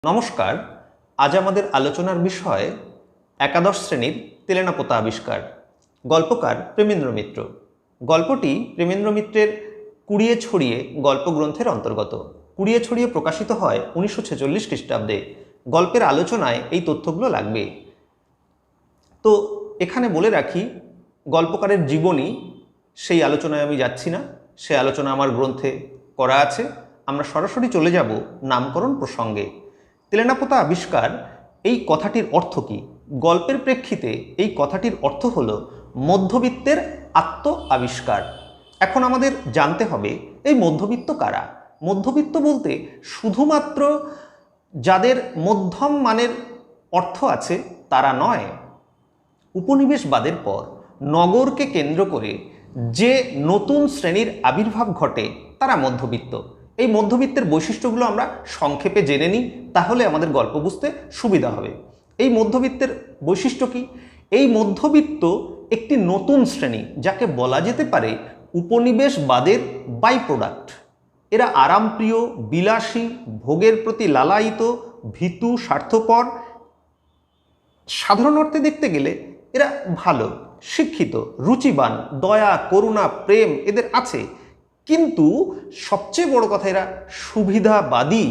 নমস্কার। আজ আমাদের আলোচনার বিষয় একাদশ শ্রেণীর তেলেনাপোতা আবিষ্কার। গল্পকার প্রেমেন্দ্র মিত্র। গল্পটি প্রেমেন্দ্র মিত্রের কুড়িয়ে ছড়িয়ে গল্পগ্রন্থের অন্তর্গত। কুড়িয়ে ছড়িয়ে প্রকাশিত হয় 1946 খ্রিস্টাব্দে। গল্পের আলোচনায় এই তথ্যগুলো লাগবে। তো এখানে বলে রাখি, গল্পকারের জীবনী সেই আলোচনায় আমি যাচ্ছি না, সে আলোচনা আমার গ্রন্থে করা আছে। আমরা সরাসরি চলে যাব নামকরণ প্রসঙ্গে। তেলেনাপোতা আবিষ্কার এই কথাটির অর্থ কী? গল্পের প্রেক্ষিতে এই কথাটির অর্থ হলো মধ্যবিত্তের আত্ম আবিষ্কার। এখন আমাদের জানতে হবে এই মধ্যবিত্ত কারা। মধ্যবিত্ত বলতে শুধুমাত্র যাদের মধ্যম মানের অর্থ আছে তারা নয়। উপনিবেশবাদের পর নগরকে কেন্দ্র করে যে নতুন শ্রেণীর আবির্ভাব ঘটে তারা মধ্যবিত্ত। এই মধ্যবিত্তের বৈশিষ্ট্যগুলো আমরা সংক্ষেপে জেনে নিই, তাহলে আমাদের গল্প বুঝতে সুবিধা হবে। এই মধ্যবিত্তের বৈশিষ্ট্য কি? এই মধ্যবিত্ত একটি নতুন শ্রেণী, যাকে বলা যেতে পারে উপনিবেশবাদের বাই প্রোডাক্ট। এরা আরামপ্রিয়, বিলাসী, ভোগের প্রতি লালায়িত, ভীতু, স্বার্থপর। সাধারণ অর্থে দেখতে গেলে এরা ভালো, শিক্ষিত, রুচিবান, দয়া, করুণা, প্রেম এদের আছে। কিন্তু সবচেয়ে বড় কথা, এরা সুবিধাবাদী।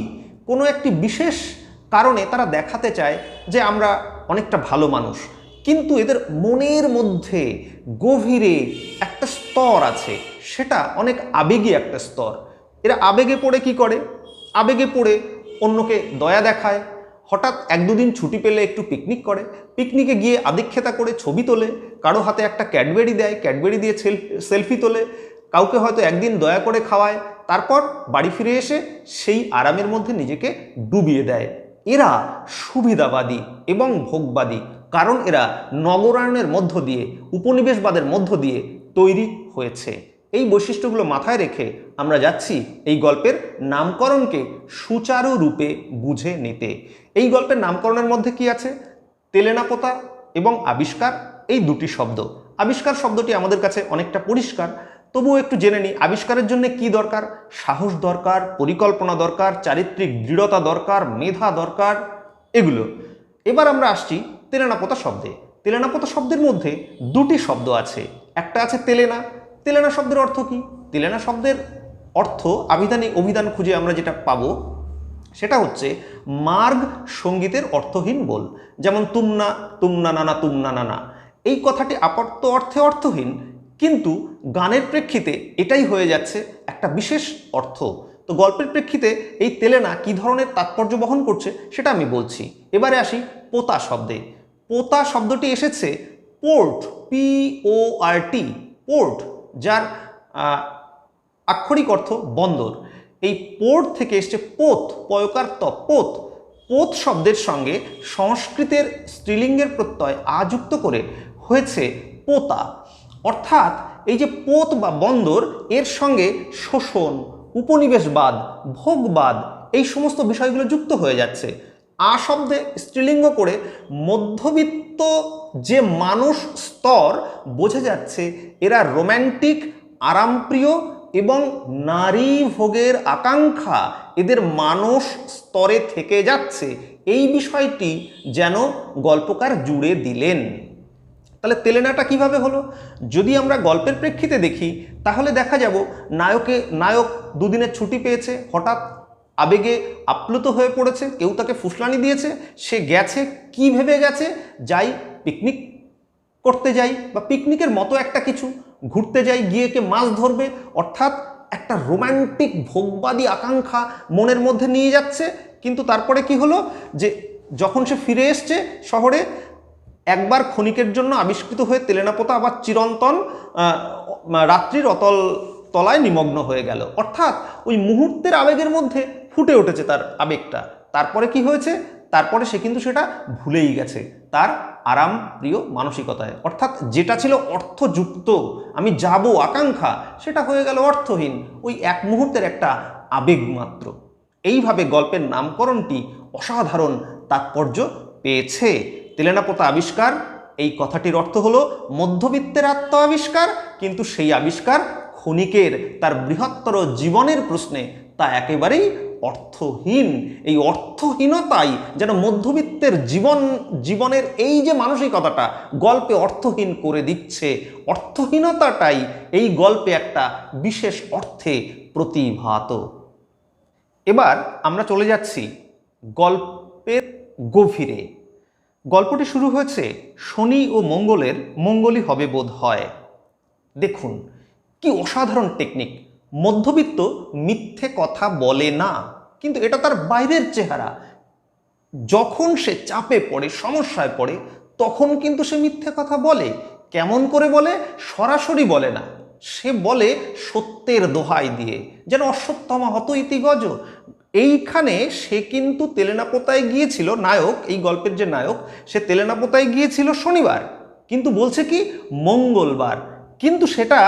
কোনো একটি বিশেষ কারণে তারা দেখাতে চায় যে আমরা অনেকটা ভালো মানুষ, কিন্তু এদের মনের মধ্যে গভীরে একটা স্তর আছে, সেটা অনেক আবেগী একটা স্তর। এরা আবেগে পড়ে কি করে? আবেগে পড়ে অন্যকে দয়া দেখায়। হঠাৎ এক দুদিন ছুটি পেলে একটু পিকনিক করে, পিকনিকে গিয়ে আদিক্ষেতা করে ছবি তোলে, কারো হাতে একটা ক্যাডবেরি দেয়, ক্যাডবেরি দিয়ে সেলফি তোলে, কাউকে হয়তো একদিন দয়া করে খাওয়ায়, তারপর বাড়ি ফিরে এসে সেই আরামের মধ্যে নিজেকে ডুবিয়ে দেয়। এরা সুবিধাবাদী এবং ভোগবাদী, কারণ এরা নগরায়নের মধ্য দিয়ে, উপনিবেশবাদের মধ্য দিয়ে তৈরি হয়েছে। এই বৈশিষ্ট্যগুলো মাথায় রেখে আমরা যাচ্ছি এই গল্পের নামকরণকে সুচারু রূপে বুঝে নিতে। এই গল্পের নামকরণের মধ্যে কি আছে? তেলেনাপোতা এবং আবিষ্কার, এই দুটি শব্দ। আবিষ্কার শব্দটি আমাদের কাছে অনেকটা পরিষ্কার, তবুও একটু জেনে নিই আবিষ্কারের জন্য কি দরকার। সাহস দরকার, পরিকল্পনা দরকার, চারিত্রিক দৃঢ়তা দরকার, মেধা দরকার, এগুলো। এবার আমরা আসছি তেলেনাপোতা শব্দে। তেলেনাপোতা শব্দের মধ্যে দুটি শব্দ আছে। একটা আছে তেলেনা। তেলেনা শব্দের অর্থ কি? তেলেনা শব্দের অর্থ আবিধানিক অভিধান খুঁজে আমরা যেটা পাবো সেটা হচ্ছে মার্গ সঙ্গীতের অর্থহীন বল। যেমন তুমনা, তুমনা নানা, তুমনা নানা। এই কথাটি আপাত অর্থে অর্থহীন, কিন্তু গানের প্রেক্ষিতে এটাই হয়ে যাচ্ছে একটা বিশেষ অর্থ। তো গল্পের প্রেক্ষিতে এই তেলেনা কি ধরনের তাৎপর্য বহন করছে সেটা আমি বলছি। এবারে আসি পোতা শব্দে। পোতা শব্দটি এসেছে পোর্ট, PORT, পোর্ট, যার আক্ষরিক অর্থ বন্দর। এই পোর্ট থেকে এসছে পোত, পয়কার ত, পোত। পোত শব্দের সঙ্গে সংস্কৃতের স্ত্রীলিঙ্গের প্রত্যয় আযুক্ত করে হয়েছে পোতা। অর্থাৎ এই যে পোত বা বন্দর, এর সঙ্গে শোষণ, উপনিবেশবাদ, ভোগবাদ, এই সমস্ত বিষয়গুলো যুক্ত হয়ে যাচ্ছে। আ শব্দে স্ত্রীলিঙ্গ করে মধ্যবিত্ত যে মানুষ স্তর বোঝা যাচ্ছে, এরা রোম্যান্টিক, আরামপ্রিয় এবং নারী ভোগের আকাঙ্ক্ষা এদের মানস স্তরে থেকে যাচ্ছে। এই বিষয়টি যেন গল্পকার জুড়ে দিলেন। তাহলে তেলেনাটা কিভাবে হলো? যদি আমরা গল্পের প্রেক্ষিতে দেখি তাহলে দেখা যাব নায়ক দুদিনের ছুটি পেয়েছে, হঠাৎ আবেগে আপ্লুত হয়ে পড়েছে, কেউ তাকে ফুসলানি দিয়েছে, সে গেছে, কি ভেবে গেছে, যাই পিকনিক করতে যাই, বা পিকনিকের মতো একটা কিছু, ঘুরতে যাই, গিয়ে কে মাছ ধরবে, অর্থাৎ একটা রোম্যান্টিক ভোগবাদী আকাঙ্ক্ষা মনের মধ্যে নিয়ে যাচ্ছে। কিন্তু তারপরে কি হলো, যে যখন সে ফিরে এসছে শহরে, একবার ক্ষণিকের জন্য আবিষ্কৃত হয়ে তেলেনাপোতা আবার চিরন্তন রাত্রির অতল তলায় নিমগ্ন হয়ে গেল। অর্থাৎ ওই মুহূর্তের আবেগের মধ্যে ফুটে উঠেছে তার আবেগটা। তারপরে কি হয়েছে? তারপরে সে কিন্তু সেটা ভুলেই গেছে তার আরাম প্রিয় মানসিকতায়। অর্থাৎ যেটা ছিল অর্থযুক্ত, আমি যাব আকাঙ্ক্ষা, সেটা হয়ে গেল অর্থহীন, ওই এক মুহূর্তের একটা আবেগ মাত্র। এইভাবে গল্পের নামকরণটি অসাধারণ তাৎপর্য পেয়েছে। তেলেনাপোতা আবিষ্কার, এই কথাটির অর্থ হলো মধ্যবিত্তের আত্ম আবিষ্কার, কিন্তু সেই আবিষ্কার ক্ষণিকের, তার বৃহত্তর জীবনের প্রশ্নে তা একেবারেই অর্থহীন। এই অর্থহীনতাই যেন মধ্যবিত্তের জীবনের এই যে মানসিকতাটা গল্পে অর্থহীন করে দিচ্ছে, অর্থহীনতাটাই এই গল্পে একটা বিশেষ অর্থে প্রতিভাত। এবার আমরা চলে যাচ্ছি গল্পের গভীরে। গল্পটি শুরু হয়েছে শনি ও মঙ্গলের মঙ্গলই হবে বোধ হয়। দেখুন কি অসাধারণ টেকনিক। মধ্যবিত্ত মিথ্যে কথা বলে না, কিন্তু এটা তার বাইরের চেহারা। যখন সে চাপে পড়ে, সমস্যায় পড়ে, তখন কিন্তু সে মিথ্যে কথা বলে। কেমন করে বলে? সরাসরি বলে না, সে বলে সত্যের দোহাই দিয়ে, যেন অশ্বত্থামা হত ইতি গজ। এইখানে সে কিন্তু তেলেনাপোতায় গিয়েছিল, নায়ক, এই গল্পের যে নায়ক, সে তেলেনাপোতায় গিয়েছিল শনিবার, কিন্তু বলছে কি মঙ্গলবার। কিন্তু সেটা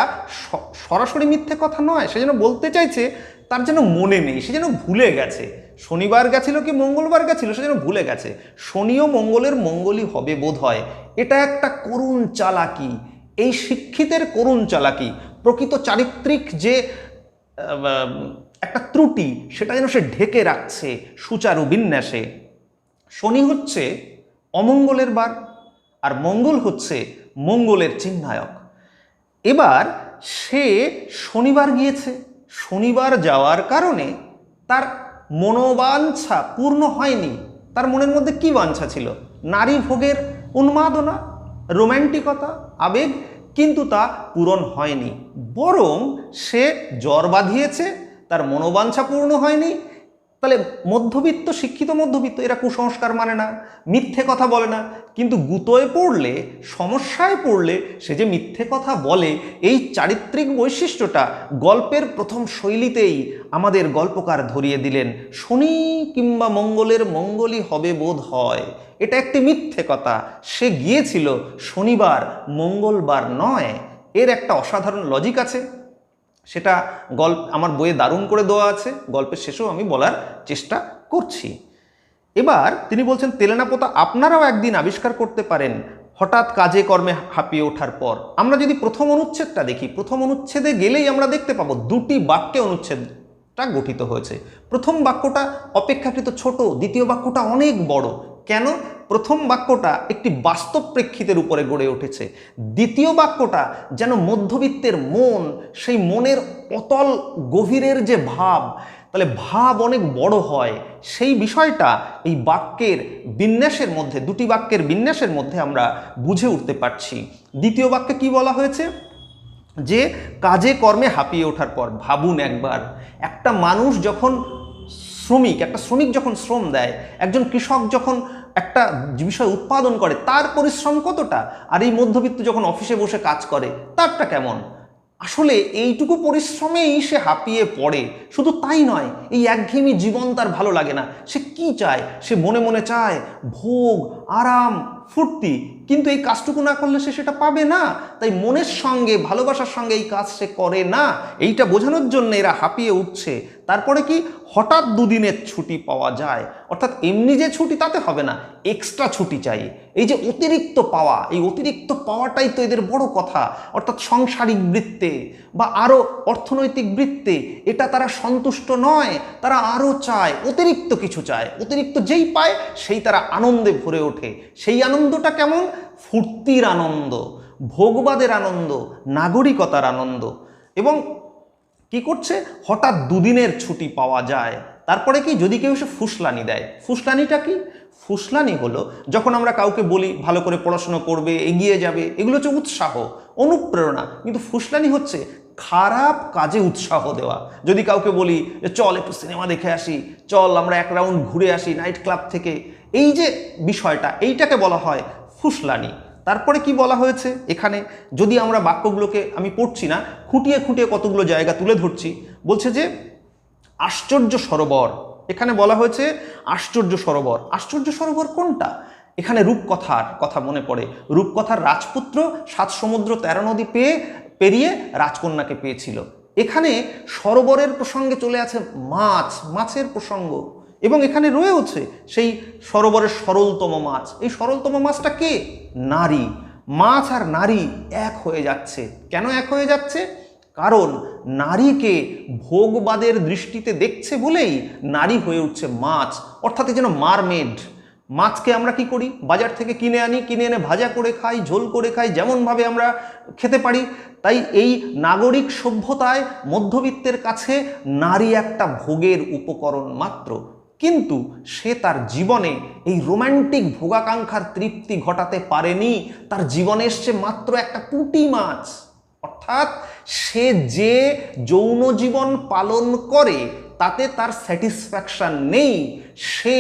সরাসরি মিথ্যে কথা নয়, সে যেন বলতে চাইছে তার যেন মনে নেই, সে যেন ভুলে গেছে শনিবার গেছিল কি মঙ্গলবার গেছিল, সে যেন ভুলে গেছে। শনি ও মঙ্গলের মঙ্গলই হবে বোধ হয়, এটা একটা করুণ চালাকি, এই শিক্ষিতের করুণ চালাকি। প্রকৃত চারিত্রিক যে একটা ত্রুটি, সেটা যেন সে ঢেকে রাখছে সুচারু বিন্যাসে। শনি হচ্ছে অমঙ্গলের বার, আর মঙ্গল হচ্ছে মঙ্গলের চিহ্নায়ক। এবার সে শনিবার গিয়েছে, শনিবার যাওয়ার কারণে তার মনোবাঞ্ছা পূর্ণ হয়নি। তার মনের মধ্যে কি বাঞ্ছা ছিল? নারী ভোগের উন্মাদনা, রোম্যান্টিকতা, আবেগ, কিন্তু তা পূরণ হয়নি। বরং সে জ্বর বাঁধিয়েছে, তার মনোবাঞ্ছা পূর্ণ হয়নি। তাহলে মধ্যবিত্ত, শিক্ষিত মধ্যবিত্ত, এরা কুসংস্কার মানে না, মিথ্যে কথা বলে না, কিন্তু গুতোয় পড়লে, সমস্যায় পড়লে সে যে মিথ্যে কথা বলে, এই চারিত্রিক বৈশিষ্ট্যটা গল্পের প্রথম শৈলীতেই আমাদের গল্পকার ধরিয়ে দিলেন। শনি কিংবা মঙ্গলের মঙ্গলই হবে বোধ হয়, এটা একটি মিথ্যে কথা। সে গিয়েছিল শনিবার, মঙ্গলবার নয়। এর একটা অসাধারণ লজিক আছে, সেটা আমার বইয়ে দারুণ করে দেওয়া আছে, গল্পের শেষেও আমি বলার চেষ্টা করছি। এবার তিনি বলছেন, তেলেনাপোতা আপনারাও একদিন আবিষ্কার করতে পারেন হঠাৎ কাজে কর্মে হাঁপিয়ে ওঠার পর। আমরা যদি প্রথম অনুচ্ছেদটা দেখি, প্রথম অনুচ্ছেদে গেলেই আমরা দেখতে পাবো দুটি বাক্যে অনুচ্ছেদটা গঠিত হয়েছে। প্রথম বাক্যটা অপেক্ষাকৃত ছোট, দ্বিতীয় বাক্যটা অনেক বড়। কেন? প্রথম বাক্যটা একটি বাস্তব প্রেক্ষিতের উপরে গড়ে উঠেছে, দ্বিতীয় বাক্যটা যেন মধ্যবিত্তের মন, সেই মনের অতল গভীরের যে ভাব, তাহলে ভাব অনেক বড় হয়, সেই বিষয়টা এই বাক্যের বিন্যাসের মধ্যে, দুটি বাক্যের বিন্যাসের মধ্যে আমরা বুঝে উঠতে পারছি। দ্বিতীয় বাক্যে কি বলা হয়েছে? যে কাজে কর্মে হাঁপিয়ে ওঠার পর। ভাবুন একবার, একটা মানুষ যখন একটা শ্রমিক যখন শ্রম দেয়, একজন কৃষক যখন একটা বিষয় উৎপাদন করে, তার পরিশ্রম কতটা, আর এই মধ্যবিত্ত যখন অফিসে বসে কাজ করে তারটা কেমন। আসলে এইটুকু পরিশ্রমেই সে হাঁপিয়ে পড়ে। শুধু তাই নয়, এই একঘেয়েমি জীবন তার ভালো লাগে না। সে কি চায়? সে মনে মনে চায় ভোগ, আরাম, ফুর্তি, কিন্তু এই কাজটুকু না করলে সে সেটা পাবে না। তাই মনের সঙ্গে, ভালোবাসার সঙ্গে এই কাজ সে করে না। এইটা বোঝানোর জন্য এরা হাঁপিয়ে উঠছে। তারপরে কি, হঠাৎ দুদিনের ছুটি পাওয়া যায়, অর্থাৎ এমনি যে ছুটি তাতে হবে না, এক্সট্রা ছুটি চাই। এই যে অতিরিক্ত পাওয়া, এই অতিরিক্ত পাওয়াটাই তো এদের বড় কথা। অর্থাৎ সাংসারিক বৃত্তে বা আরও অর্থনৈতিক বৃত্তে এটা তারা সন্তুষ্ট নয়, তারা আরও চায়, অতিরিক্ত কিছু চায়। অতিরিক্ত যেই পায় সেই তারা আনন্দে ভরে ওঠে। সেই আনন্দটা কেমন? ফুর্তির আনন্দ, ভোগবাদের আনন্দ, নাগরিকতার আনন্দ। এবং কি করছে? হঠাৎ দুদিনের ছুটি পাওয়া যায়। তারপরে কি, যদি কেউ এসে ফুসলানি দেয়। ফুসলানিটা কি? ফুসলানি হলো যখন আমরা কাউকে বলি ভালো করে পড়াশোনা করবে, এগিয়ে যাবে, এগুলো হচ্ছে উৎসাহ, অনুপ্রেরণা। কিন্তু ফুসলানি হচ্ছে খারাপ কাজে উৎসাহ দেওয়া। যদি কাউকে বলি যে চল একটু সিনেমা দেখে আসি, চল আমরা এক রাউন্ড ঘুরে আসি নাইট ক্লাব থেকে, এই যে বিষয়টা, এইটাকে বলা হয় ফুসলানি। তারপরে কি বলা হয়েছে এখানে, যদি আমরা বাক্যগুলোকে, আমি পড়ছি না, খুঁটিয়ে খুঁটিয়ে কতগুলো জায়গা তুলে ধরছি। বলছে যে আশ্চর্য সরোবর, এখানে বলা হয়েছে আশ্চর্য সরোবর। আশ্চর্য সরোবর কোনটা? এখানে রূপকথার কথা মনে পড়ে। রূপকথার রাজপুত্র 7 সমুদ্র 13 নদী পেরিয়ে রাজকন্যাকে পেয়েছিল। এখানে সরোবরের প্রসঙ্গে চলে আছে মাছের প্রসঙ্গ, এবং এখানে রয়েছে সেই সরোবরের সরলতম মাছ। এই সরলতম মাছটা কে? নারী। মাছ আর নারী এক হয়ে যাচ্ছে। কেন এক হয়ে যাচ্ছে? কারণ নারীকে ভোগবাদের দৃষ্টিতে দেখছে বলেই নারী হয়ে উঠছে মাছ, অর্থাৎ যেন মারমেড। মাছকে আমরা কি করি, বাজার থেকে কিনে আনি, কিনে এনে ভাজা করে খাই, ঝোল করে খাই, যেমনভাবে আমরা খেতে পারি। তাই এই নাগরিক সভ্যতায় মধ্যবিত্তের কাছে নারী একটা ভোগের উপকরণ মাত্র। কিন্তু সে তার জীবনে এই রোম্যান্টিক ভোগাকাঙ্ক্ষার তৃপ্তি ঘটাতে পারেনি। তার জীবনে এসছে মাত্র একটা পুঁটি মাছ। অর্থাৎ সে যে যৌন জীবন পালন করে তাতে তার স্যাটিসফ্যাকশন নেই। সে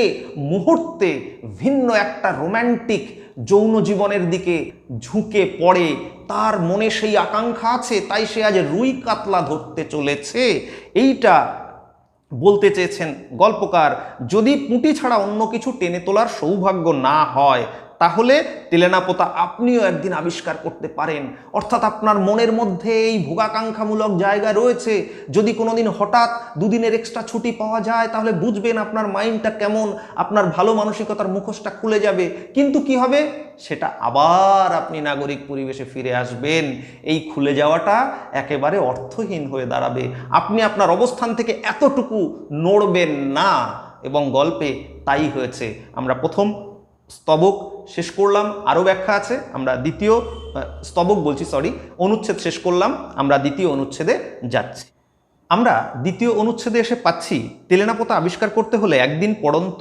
মুহূর্তে ভিন্ন একটা রোম্যান্টিক যৌন জীবনের দিকে ঝুঁকে পড়ে। তার মনে সেই আকাঙ্ক্ষা আছে, তাই সে আজ রুই কাতলা ধরতে চলেছে। এইটা বলতে চেয়েছেন গল্পকার। যদি পুঁটি ছাড়া অন্য কিছু টেনে তোলার সৌভাগ্য না হয়, তাহলে তেলেনাপোতা আপনিও একদিন আবিষ্কার করতে পারেন। অর্থাৎ আপনার মনের মধ্যে এই ভোগাকাঙ্ক্ষামূলক জায়গা রয়েছে। যদি কোনোদিন হঠাৎ দুদিনের এক্সট্রা ছুটি পাওয়া যায়, তাহলে বুঝবেন আপনার মাইন্ডটা কেমন, আপনার ভালো মানসিকতার মুখোশটা খুলে যাবে। কিন্তু কি হবে, সেটা আবার আপনি নাগরিক পরিবেশে ফিরে আসবেন। এই খুলে যাওয়াটা একেবারে অর্থহীন হয়ে দাঁড়াবে। আপনি আপনার অবস্থান থেকে এতটুকু নড়বেন না। এবং গল্পে তাই হয়েছে। আমরা প্রথম স্তবক শেষ করলাম, আরও ব্যাখ্যা আছে। আমরা দ্বিতীয় স্তবক বলছি, সরি, অনুচ্ছেদ শেষ করলাম, আমরা দ্বিতীয় অনুচ্ছেদে যাচ্ছি। আমরা দ্বিতীয় অনুচ্ছেদে এসে পাচ্ছি, তেলেনাপোতা আবিষ্কার করতে হলে একদিন পড়ন্ত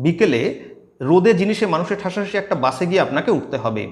বিকেলে রোদে জিনিসে মানুষের ঠাসাঠাসি একটা বাসে গিয়ে আপনাকে উঠতে হবে।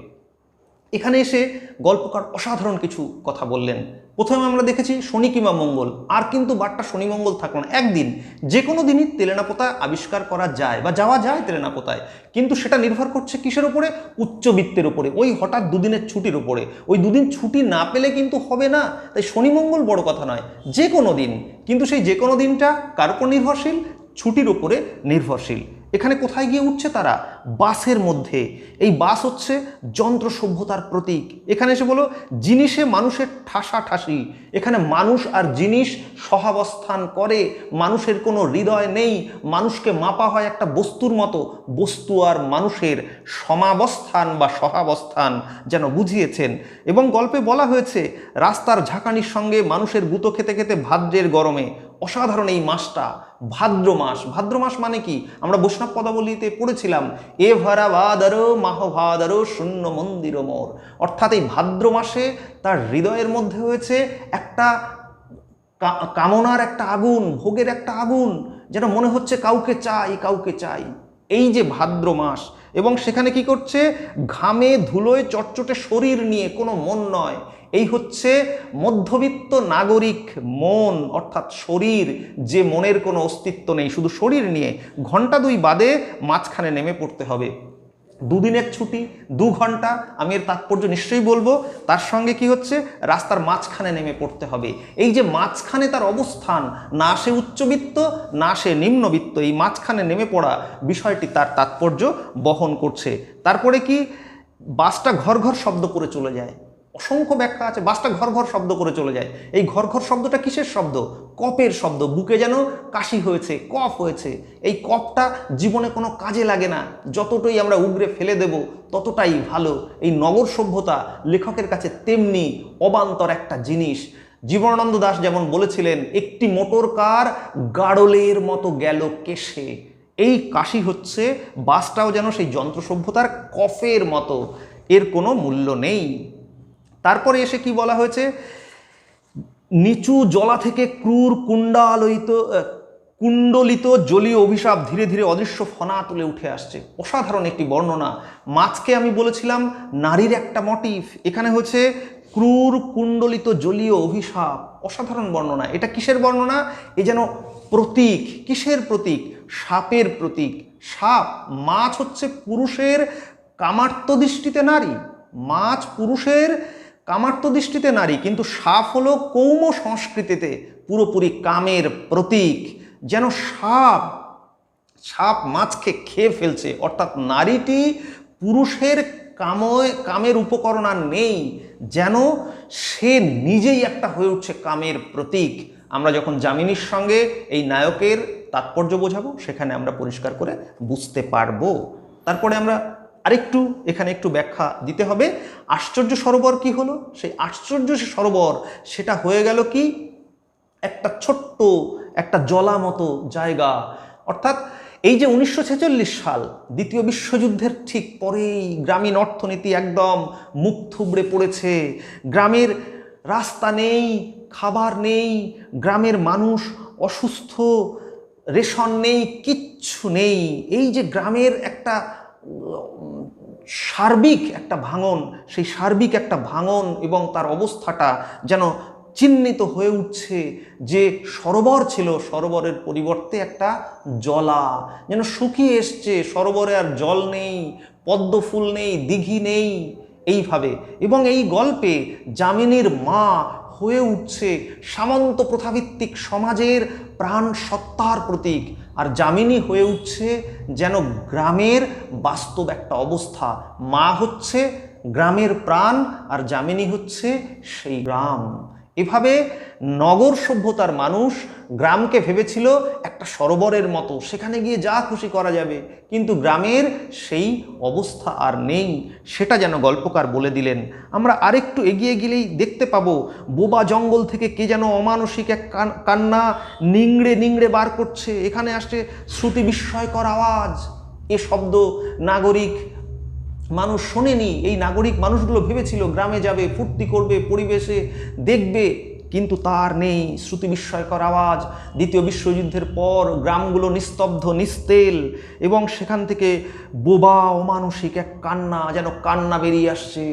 এখানে এসে গল্পকার অসাধারণ কিছু কথা বললেন। প্রথমে আমরা দেখেছি শনি কিংবা মঙ্গল, আর কিন্তু বারটা শনি মঙ্গল থাকলো না। একদিন, যে কোনো দিনই তেলেনাপোতা আবিষ্কার করা যায় বা যাওয়া যায় তেলেনাপোতায়, কিন্তু সেটা নির্ভর করছে কিসের উপরে, উচ্চবিত্তের উপরে, ওই হঠাৎ দুদিনের ছুটির উপরে। ওই দুদিন ছুটি না পেলে কিন্তু হবে না। তাই শনি মঙ্গল বড় কথা নয়, যে কোনো দিন। কিন্তু সেই যে কোনো দিনটা কার উপর নির্ভরশীল, ছুটির উপরে নির্ভরশীল। এখানে কোথায় গিয়ে উঠছে তারা, বাসের মধ্যে। এই বাস হচ্ছে যন্ত্র সভ্যতার প্রতীক। এখানে এসে বলো জিনিসে মানুষের ঠাসাঠাসি। এখানে মানুষ আর জিনিস সহাবস্থান করে, মানুষের কোনো হৃদয় নেই। মানুষকে মাপা হয় একটা বস্তুর মতো। বস্তু আর মানুষের সমাবস্থান বা সহাবস্থান যেন বুঝিয়েছেন। এবং গল্পে বলা হয়েছে রাস্তার ঝাঁকানির সঙ্গে মানুষের গুঁতো খেতে খেতে ভাদ্রের গরমে। অসাধারণ এই মাসটা, ভাদ্র মাস। ভাদ্র মাস মানে কি, আমরা বৈষ্ণব পদাবলীতে পড়েছিলাম, এ ভরা ভাদর মাহ ভাদর শূন্য মন্দির মোর। অর্থাৎ এই ভাদ্র মাসে তার হৃদয়ের মধ্যে হয়েছে একটা কামনার একটা আগুন, ভোগের একটা আগুন, যেন মনে হচ্ছে কাউকে চাই, কাউকে চাই। এই যে ভাদ্র মাস, এবং সেখানে কি করছে, ঘামে ধুলোয় চটচটে শরীর নিয়ে, কোনো মন নয়। এই হচ্ছে মধ্যবিত্ত নাগরিক মন, অর্থাৎ শরীর, যে মনের কোনো অস্তিত্ব নেই, শুধু শরীর নিয়ে। ঘন্টা দুই বাদে মাঝখানে নেমে পড়তে হবে। দুদিনের ছুটি, 2 ঘন্টা, আমি এর তাৎপর্য নিশ্চয়ই বলবো। তার সঙ্গে কি হচ্ছে, রাস্তার মাঝখানে নেমে পড়তে হবে। এই যে মাঝখানে তার অবস্থান, না সে উচ্চবিত্ত না সে নিম্নবিত্ত, এই মাঝখানে নেমে পড়া বিষয়টি তার তাৎপর্য বহন করছে। তারপরে কি, বাসটা ঘর ঘর শব্দ করে চলে যায়। অসংখ্য ব্যাখ্যা আছে। বাসটা ঘর ঘর শব্দ করে চলে যায়। এই ঘর ঘর শব্দটা কিসের শব্দ, কফের শব্দ। বুকে যেন কাশি হয়েছে, কফ হয়েছে। এই কফটা জীবনে কোনো কাজে লাগে না, যতটাই আমরা উগরে ফেলে দেব ততটাই ভালো। এই নগর সভ্যতা লেখকের কাছে তেমনি অবান্তর একটা জিনিস। জীবনানন্দ দাশ যেমন বলেছিলেন, একটি মোটর কার গাড়লের মতো গেল কেশে। এই কাশি হচ্ছে, বাসটাও যেন সেই যন্ত্র সভ্যতার কফের মতো, এর কোনো মূল্য নেই। তারপরে এসে কি বলা হয়েছে, নিচু জলা থেকে ক্রূর কুণ্ডলিত জলীয় অভিশাপ ধীরে ধীরে অদৃশ্য ফনা তুলে উঠে আসছে। অসাধারণ একটি বর্ণনা। মাছকে আমি বলেছিলাম নারীর একটা মোটিভ, এখানে হচ্ছে ক্রূর কুণ্ডলিত জলীয় অভিশাপ। অসাধারণ বর্ণনা। এটা কিসের বর্ণনা, এ যেন প্রতীক। কিসের প্রতীক, সাপের প্রতীক। সাপ, মাছ হচ্ছে পুরুষের কামার্ত দৃষ্টিতে নারী, মাছ পুরুষের কামার্ত দৃষ্টিতে নারী, কিন্তু সাপ হলো কৌম সংস্কৃতিতে পুরোপুরি কামের প্রতীক। যেন সাপ মাছকে খেয়ে ফেলছে। অর্থাৎ নারীটি পুরুষের কামের উপকরণ আর নেই, যেন সে নিজেই একটা হয়ে উঠছে কামের প্রতীক। আমরা যখন যামিনীর সঙ্গে এই নায়কের তাৎপর্য বোঝাবো, সেখানে আমরা পরিষ্কার করে বুঝতে পারবো। তারপরে আমরা আরেকটু এখানে একটু ব্যাখ্যা দিতে হবে। আশ্চর্য সরোবর কি হলো? সেই আশ্চর্য সরোবর সেটা হয়ে গেল কি একটা ছোট্ট একটা জলা মতো জায়গা। অর্থাৎ এই যে 1946 সাল দ্বিতীয় বিশ্বযুদ্ধের ঠিক পরেই গ্রামীণ অর্থনীতি একদম মুখ থুবড়ে পড়েছে, গ্রামের রাস্তা নেই, খাবার নেই, গ্রামের মানুষ অসুস্থ, রেশন নেই, কিচ্ছু নেই। এই যে গ্রামের একটা সার্বিক একটা ভাঙন, সেই সার্বিক একটা ভাঙন এবং তার অবস্থাটা যেন চিহ্নিত হয়ে উঠছে। যে সরোবর ছিল, সরোবরের পরিবর্তে একটা জলা, যেন শুকিয়ে এসছে, সরোবরে আর জল নেই, পদ্ম ফুল নেই, দিঘি নেই, এইভাবে। এবং এই গল্পে যামিনীর মা হয়ে উঠছে সামন্ত প্রথাভিত্তিক সমাজের প্রাণ সত্তার প্রতীক, আর যামিনী হয়ে উঠছে যেন গ্রামের বাস্তব একটা অবস্থা। মা হচ্ছে গ্রামের প্রাণ আর যামিনী হচ্ছে সেই গ্রাম। এভাবে নগর সভ্যতার মানুষ গ্রামকে ভেবেছিল একটা সরোবরের মতো, সেখানে গিয়ে যা খুশি করা যাবে, কিন্তু গ্রামের সেই অবস্থা আর নেই, সেটা যেন গল্পকার বলে দিলেন। আমরা আরেকটু এগিয়ে গেলেই দেখতে পাবো বোবা জঙ্গল থেকে কে যেন অমানসিক এক কান্না নিংড়ে নিংড়ে বার করছে। এখানে আসছে শ্রুতি বিস্ময়কর আওয়াজ। এ শব্দ নাগরিক মানুষ শোনেনি। এই নাগরিক মানুষগুলো ভেবেছিল গ্রামে যাবে, ফুর্তি করবে, পরিবেশে দেখবে, কিন্তু তার নেই। শ্রুতি বিস্ময়কর আওয়াজ। দ্বিতীয় বিশ্বযুদ্ধের পর গ্রামগুলো নিস্তব্ধ, নিস্তেল, এবং সেখান থেকে বোবা অমানসিক এক কান্না, যেন কান্না বেরিয়ে আসছে।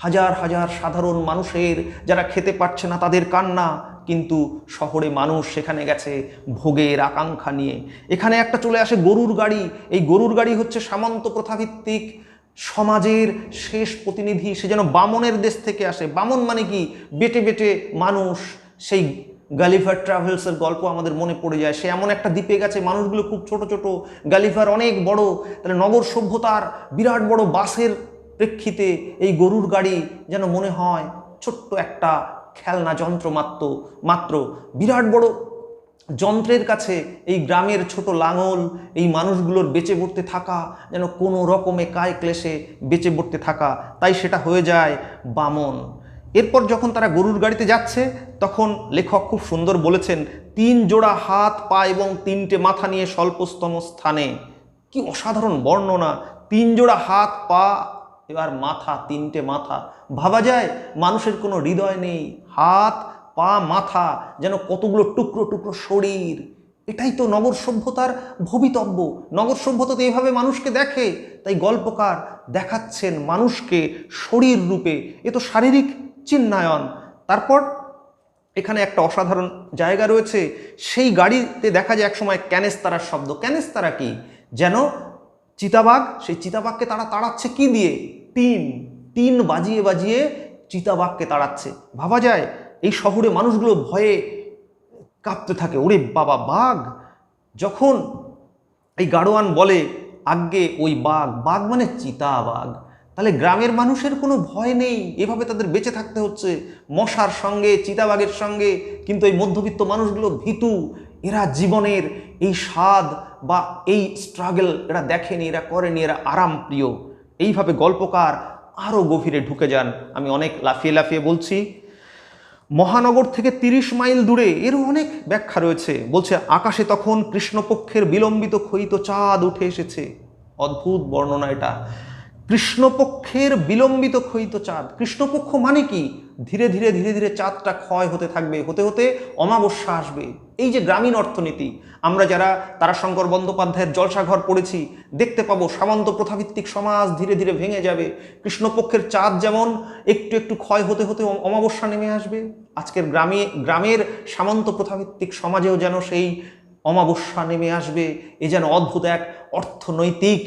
হাজার হাজার সাধারণ মানুষের, যারা খেতে পারছে না তাদের কান্না, কিন্তু শহরে মানুষ সেখানে গেছে ভোগের আকাঙ্ক্ষা নিয়ে। এখানে একটা চলে আসে গরুর গাড়ি। এই গরুর গাড়ি হচ্ছে সামন্ত প্রথাভিত্তিক সমাজের শেষ প্রতিনিধি। সে যেন বামনের দেশ থেকে আসে। বামন মানে কি? বেটে বেটে মানুষ। সেই গালিভার ট্রাভেলসের গল্প আমাদের মনে পড়ে যায়। সে এমন একটা দ্বীপে গেছে, মানুষগুলো খুব ছোট ছোট, গালিভার অনেক বড়। তাহলে নগর সভ্যতার বিরাট বড় বাসের প্রেক্ষিতে এই গরুর গাড়ি যেন মনে হয় ছোট্ট একটা খেলনা যন্ত্র মাত্র। বিরাট বড় যন্ত্রের কাছে এই গ্রামের ছোট লাঙল, এই মানুষগুলোর বেঁচে পড়তে থাকা, যেন কোনো রকমে কায় ক্লেশে বেঁচে পড়তে থাকা, তাই সেটা হয়ে যায় বামন। এরপর যখন তারা গরুর গাড়িতে যাচ্ছে, তখন লেখক খুব সুন্দর বলেছেন, 3 জোড়া হাত পা এবং 3টে মাথা নিয়ে স্বল্পস্তম স্থানে। কি অসাধারণ বর্ণনা! 3 জোড়া হাত পা এবার মাথা, 3টে মাথা। ভাবা যায় মানুষের কোনো হৃদয় নেই, হাত পা মাথা, যেন কতগুলো টুকরো টুকরো শরীর। এটাই তো নগর সভ্যতার ভবিতব্য। নগর সভ্যতা তো এইভাবে মানুষকে দেখে, তাই গল্পকার দেখাচ্ছেন মানুষকে শরীর রূপে। এ তো শারীরিক চিন্নায়ন। তারপর এখানে একটা অসাধারণ জায়গা রয়েছে। সেই গাড়িতে দেখা যায় একসময় ক্যানেস্তারার শব্দ। ক্যানেস্তারা কি? যেন চিতাবাঘ। সেই চিতাবাঘকে তারা তাড়াচ্ছে কি দিয়ে? টিন বাজিয়ে বাজিয়ে চিতাবাঘকে তাড়াচ্ছে। ভাবা যায় এই শহরে মানুষগুলো ভয়ে কাঁপতে থাকে, ওরে বাবা বাঘ। যখন এই গাড়োয়ান বলে আজ্ঞে ওই বাঘ মানে চিতাবাঘ, তাহলে গ্রামের মানুষের কোনো ভয় নেই, এভাবে তাদের বেঁচে থাকতে হচ্ছে মশার সঙ্গে, চিতাবাঘের সঙ্গে। কিন্তু এই মধ্যবিত্ত মানুষগুলো ভীতু, এরা জীবনের এই স্বাদ বা এই স্ট্রাগল এরা দেখেনি, এরা করেনি, এরা আরাম প্রিয়। এইভাবে গল্পকার আরও গভীরে ঢুকে যান। আমি অনেক লাফিয়ে লাফিয়ে বলছি। মহানগর থেকে 30 মাইল দূরে এরও অনেক ব্যাখ্যা রয়েছে। বলছে আকাশে তখন কৃষ্ণপক্ষের বিলম্বিত ক্ষয়িত চাঁদ উঠে এসেছে। অদ্ভুত বর্ণনা এটা। কৃষ্ণপক্ষের বিলম্বিত ক্ষয়িত চাঁদ। কৃষ্ণপক্ষ মানে কি? ধীরে ধীরে ধীরে ধীরে চাঁদটা ক্ষয় হতে থাকবে, হতে হতে অমাবস্যা আসবে। এই যে গ্রামীণ অর্থনীতি, আমরা যারা তারাশঙ্কর বন্দ্যোপাধ্যায়ের জলসাঘর পড়েছি, দেখতে পাবো সামন্ত প্রথাভিত্তিক সমাজ ধীরে ধীরে ভেঙে যাবে। কৃষ্ণপক্ষের চাঁদ যেমন একটু একটু ক্ষয় হতে হতে অমাবস্যা নেমে আসবে, আজকের গ্রামের সামন্ত প্রথাভিত্তিক সমাজেও যেন সেই অমাবস্যা নেমে আসবে। এ যেন অদ্ভুত এক অর্থনৈতিক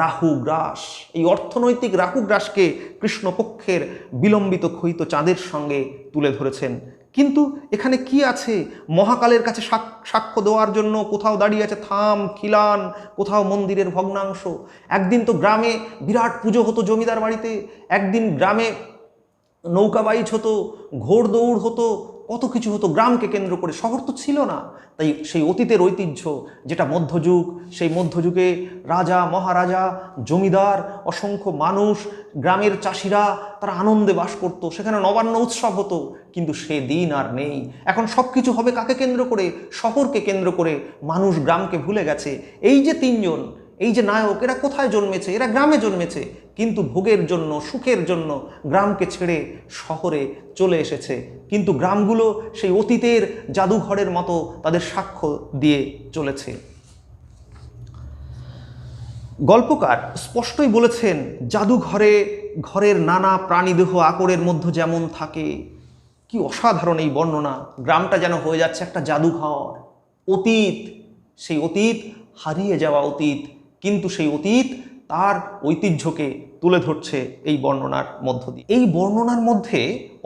রাহুগ্রাস। এই অর্থনৈতিক রাহুগ্রাসকে কৃষ্ণপক্ষের বিলম্বিত ক্ষয়িত চাঁদের সঙ্গে তুলে ধরেছেন। কিন্তু এখানে কি আছে? মহাকালের কাছে সাক্ষ্য দেওয়ার জন্য কোথাও দাঁড়িয়ে আছে থাম, খিলান, কোথাও মন্দিরের ভগ্নাংশ। একদিন তো গ্রামে বিরাট পুজো হতো জমিদার বাড়িতে, একদিন গ্রামে নৌকা বাইচ হতো, ঘোড় দৌড় হতো, কত কিছু হতো গ্রামকে কেন্দ্র করে, শহর তো ছিল না। তাই সেই অতীতের ঐতিহ্য যেটা মধ্যযুগ, সেই মধ্যযুগে রাজা মহারাজা জমিদার অসংখ্য মানুষ গ্রামের চাষিরা তারা আনন্দে বাস করতো, সেখানে নবান্ন উৎসব হতো। কিন্তু সে দিন আর নেই। এখন সব কিছু হবে কাকে কেন্দ্র করে? শহরকে কেন্দ্র করে। মানুষ গ্রামকে ভুলে গেছে। এই যে তিনজন, এই যে নায়ক, এরা কোথায় জন্মেছে? এরা গ্রামে জন্মেছে, কিন্তু ভোগের জন্য সুখের জন্য গ্রামকে ছেড়ে শহরে চলে এসেছে। কিন্তু গ্রামগুলো সেই অতীতের জাদুঘরের মতো তাদের সাক্ষ্য দিয়ে চলেছে। গল্পকার স্পষ্টই বলেছেন, জাদুঘরে ঘরের নানা প্রাণীদেহ আকরের মধ্যে যেমন থাকে। কি অসাধারণ এই বর্ণনা! গ্রামটা যেন হয়ে যাচ্ছে একটা জাদুঘর। অতীত, সেই অতীত হারিয়ে যাওয়া অতীত, কিন্তু সেই অতীত তার ঐতিহ্যকে তুলে ধরছে এই বর্ণনার মধ্য দিয়ে। এই বর্ণনার মধ্যে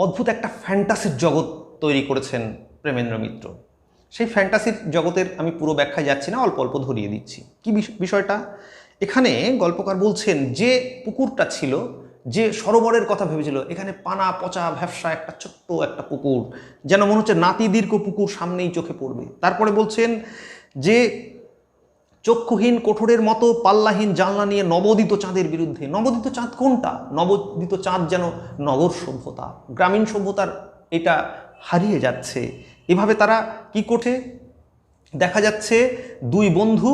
অদ্ভুত একটা ফ্যান্টাসির জগৎ তৈরি করেছেন প্রেমেন্দ্র মিত্র। সেই ফ্যান্টাসির জগতের আমি পুরো ব্যাখ্যায় যাচ্ছি না, অল্প অল্প ধরিয়ে দিচ্ছি। কি বিষয়টা? এখানে গল্পকার বলছেন, যে পুকুরটা ছিল, যে সরোবরের কথা ভেবেছিল, এখানে পানা পচা ভ্যাপসা একটা ছোট্ট একটা পুকুর, যেন মনে হচ্ছে নাতিদীর্ঘ পুকুর সামনেই চোখে পড়বে। তারপরে বলছেন যে চক্ষুহীন কোঠরের মতো পাল্লাহীন জানলা নিয়ে নবোদিত চাঁদের বিরুদ্ধে। নবোদিত চাঁদ কোনটা? নবোদিত চাঁদ যেন নগর সভ্যতা, গ্রামীণ সভ্যতার এটা হারিয়ে যাচ্ছে। এভাবে তারা কি করছে? দেখা যাচ্ছে দুই বন্ধু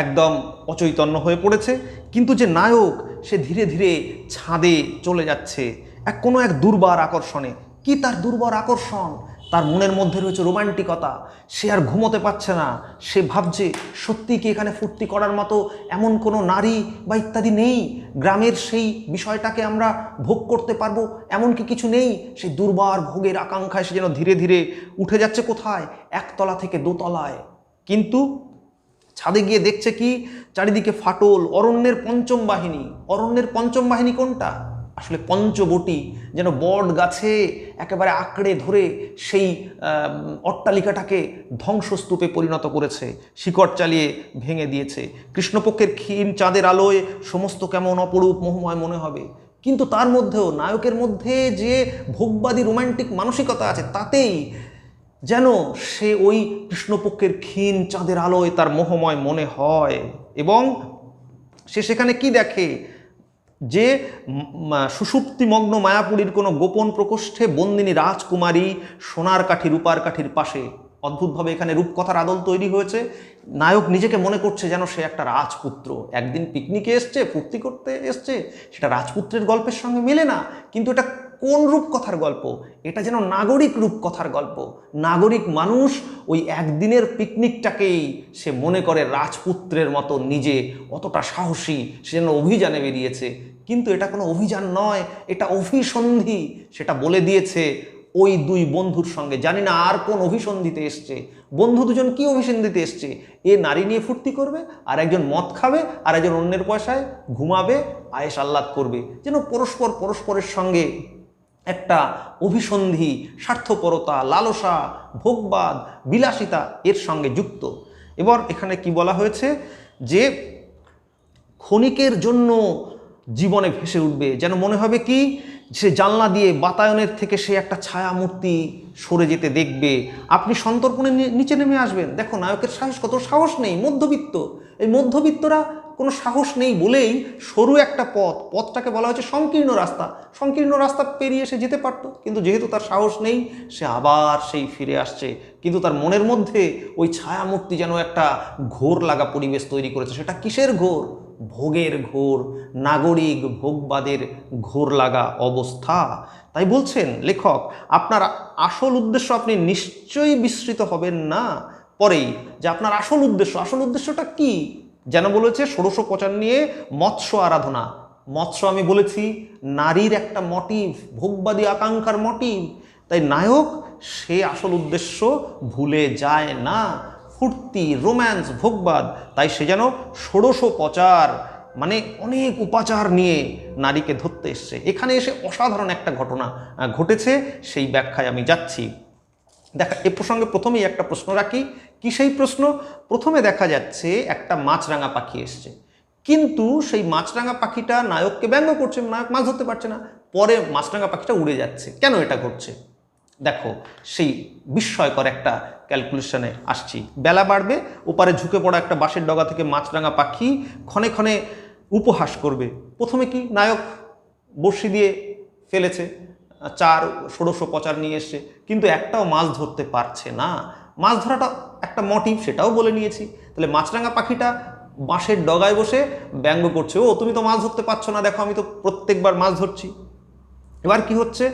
একদম অচৈতন্য হয়ে পড়েছে, কিন্তু যে নায়ক সে ধীরে ধীরে ছাদে চলে যাচ্ছে কোনো এক দুর্বার আকর্ষণে। কি তার দুর্বার আকর্ষণ? তার মনের মধ্যে রয়েছে রোমান্টিকতা। সে আর ঘুমোতে পারছে না। সে ভাবছে, সত্যি কি এখানে ফুর্তি করার মতো এমন কোনো নারী বা ইত্যাদি নেই? গ্রামের সেই বিষয়টাকে আমরা ভোগ করতে পারবো এমন কি কিছু নেই? সেই দুর্বার ভোগের আকাঙ্ক্ষায় সে যেন ধীরে ধীরে উঠে যাচ্ছে কোথায়? একতলা থেকে দোতলায়। কিন্তু ছাদে গিয়ে দেখছে কি? চারিদিকে ফাটল, অরণ্যের পঞ্চম বাহিনী। অরণ্যের পঞ্চম বাহিনী কোনটা? আসলে পঞ্চবটি, যেন বট গাছে একেবারে আঁকড়ে ধরে সেই অট্টালিকাটাকে ধ্বংসস্তূপে পরিণত করেছে, শিকড় চালিয়ে ভেঙে দিয়েছে। কৃষ্ণপক্ষের ক্ষীণ চাঁদের আলোয় সমস্ত কেমন অপরূপ মোহময় মনে হবে। কিন্তু তার মধ্যেও নায়কের মধ্যে যে ভোগবাদী রোম্যান্টিক মানসিকতা আছে, তাতেই যেন সে ওই কৃষ্ণপক্ষের ক্ষীণ চাঁদের আলোয় তার মোহময় মনে হয়। এবং সে সেখানে কি দেখে? যে সুষুপ্তিমগ্ন মায়াপুরীর কোনো গোপন প্রকোষ্ঠে বন্দিনী রাজকুমারী সোনার কাঠি রূপার কাঠির পাশে। অদ্ভুতভাবে এখানে রূপকথার আদল তৈরি হয়েছে। নায়ক নিজেকে মনে করছে যেন সে একটা রাজপুত্র, একদিন পিকনিকে এসছে, ফুর্তি করতে এসছে। সেটা রাজপুত্রের গল্পের সঙ্গে মেলে না। কিন্তু এটা কোন রূপকথার গল্প? এটা যেন নাগরিক রূপকথার গল্প। নাগরিক মানুষ ওই একদিনের পিকনিকটাকেই সে মনে করে রাজপুত্রের মতো নিজে অতটা সাহসী, সে যেন অভিযানে বেরিয়েছে। কিন্তু এটা কোনো অভিযান নয়, এটা অভিসন্ধি। সেটা বলে দিয়েছে ওই দুই বন্ধুর সঙ্গে। জানি না আর কোন অভিসন্ধিতে এসছে। বন্ধু দুজন কি অভিসন্ধিতে এসছে? এ নারী নিয়ে ফুর্তি করবে, আর একজন মদ খাবে, আর একজন অন্যের পয়সায় ঘুমাবে, আয়েশ আহ্লাদ করবে। যেন পরস্পর পরস্পরের সঙ্গে একটা অভিসন্ধি, স্বার্থপরতা, লালসা, ভোগবাদ, বিলাসিতা এর সঙ্গে যুক্ত। এবার এখানে কি বলা হয়েছে? যে ক্ষণিকের জন্য জীবনে ভেসে উঠবে, যেন মনে হবে কি সে জানলা দিয়ে বাতায়নের থেকে সে একটা ছায়ামূর্তি সরে যেতে দেখবে। আপনি সন্তর্পণে নিচে নেমে আসবেন। দেখো নায়কের সাহস কত! সাহস নেই, মধ্যবিত্ত। এই মধ্যবিত্তরা কোনো সাহস নেই বলেই সরু একটা পথটাকে বলা হয়েছে সংকীর্ণ রাস্তা। সংকীর্ণ রাস্তা পেরিয়ে সে যেতে পারত, কিন্তু যেহেতু তার সাহস নেই, সে আবার সেই ফিরে আসছে। কিন্তু তার মনের মধ্যে ওই ছায়ামূর্তি যেন একটা ঘোর লাগা পরিবেশ তৈরি করেছে। সেটা কিসের ঘোর? ভোগের ঘোর, নাগরিক ভোগবাদের ঘোর লাগা অবস্থা। তাই বলছেন লেখক, আপনার আসল উদ্দেশ্য আপনি নিশ্চয়ই বিস্মৃত হবেন না পরেই, যে আপনার আসল উদ্দেশ্যটা কি? যেন বলেছে ষোড়শোপচার নিয়ে মৎস্য আরাধনা। মৎস্য আমি বলেছি নারীর একটা মোটিভ, ভোগবাদী আকাঙ্ক্ষার মোটিভ। তাই নায়ক সে আসল উদ্দেশ্য ভুলে যায় না। ফুর্তি, রোম্যান্স, ভোগবাদ। তাই সে যেন ষোড়শোপচার মানে অনেক উপাচার নিয়ে নারীকে ধরতে এসছে। এখানে এসে অসাধারণ একটা ঘটনা ঘটেছে, সেই ব্যাখ্যায় আমি যাচ্ছি। এ প্রসঙ্গে প্রথমেই একটা প্রশ্ন রাখি। কি সেই প্রশ্ন? প্রথমে দেখা যাচ্ছে একটা মাছরাঙা পাখি এসছে, কিন্তু সেই মাছরাঙা পাখিটা নায়ককে ব্যঙ্গ করছে। নায়ক মাছ ধরতে পারছে না। পরে মাছরাঙা পাখিটা উড়ে যাচ্ছে। কেন এটা ঘটছে? দেখো সেই বিস্ময়কর একটা ক্যালকুলেশনে আসছি। বেলা বাড়বে, ওপারে ঝুঁকে পড়া একটা বাঁশের ডগা থেকে মাছরাঙা পাখি ক্ষণে ক্ষণে উপহাস করবে। প্রথমে কি নায়ক বড়শি দিয়ে ফেলেছে, চার ষোড়শ পচার নিয়ে এসছে, কিন্তু একটাও মাছ ধরতে পারছে না। মাছ ধরাটা একটা মোটিভ, সেটাও বলে নিয়েছি। তাহলে মাছরাঙা পাখিটা বাঁশের ডগায় বসে ব্যঙ্গ করছে, ও তুমি তো মাছ ধরতে পারছো না, দেখো আমি তো প্রত্যেকবার মাছ ধরছি। এবার কি হচ্ছে,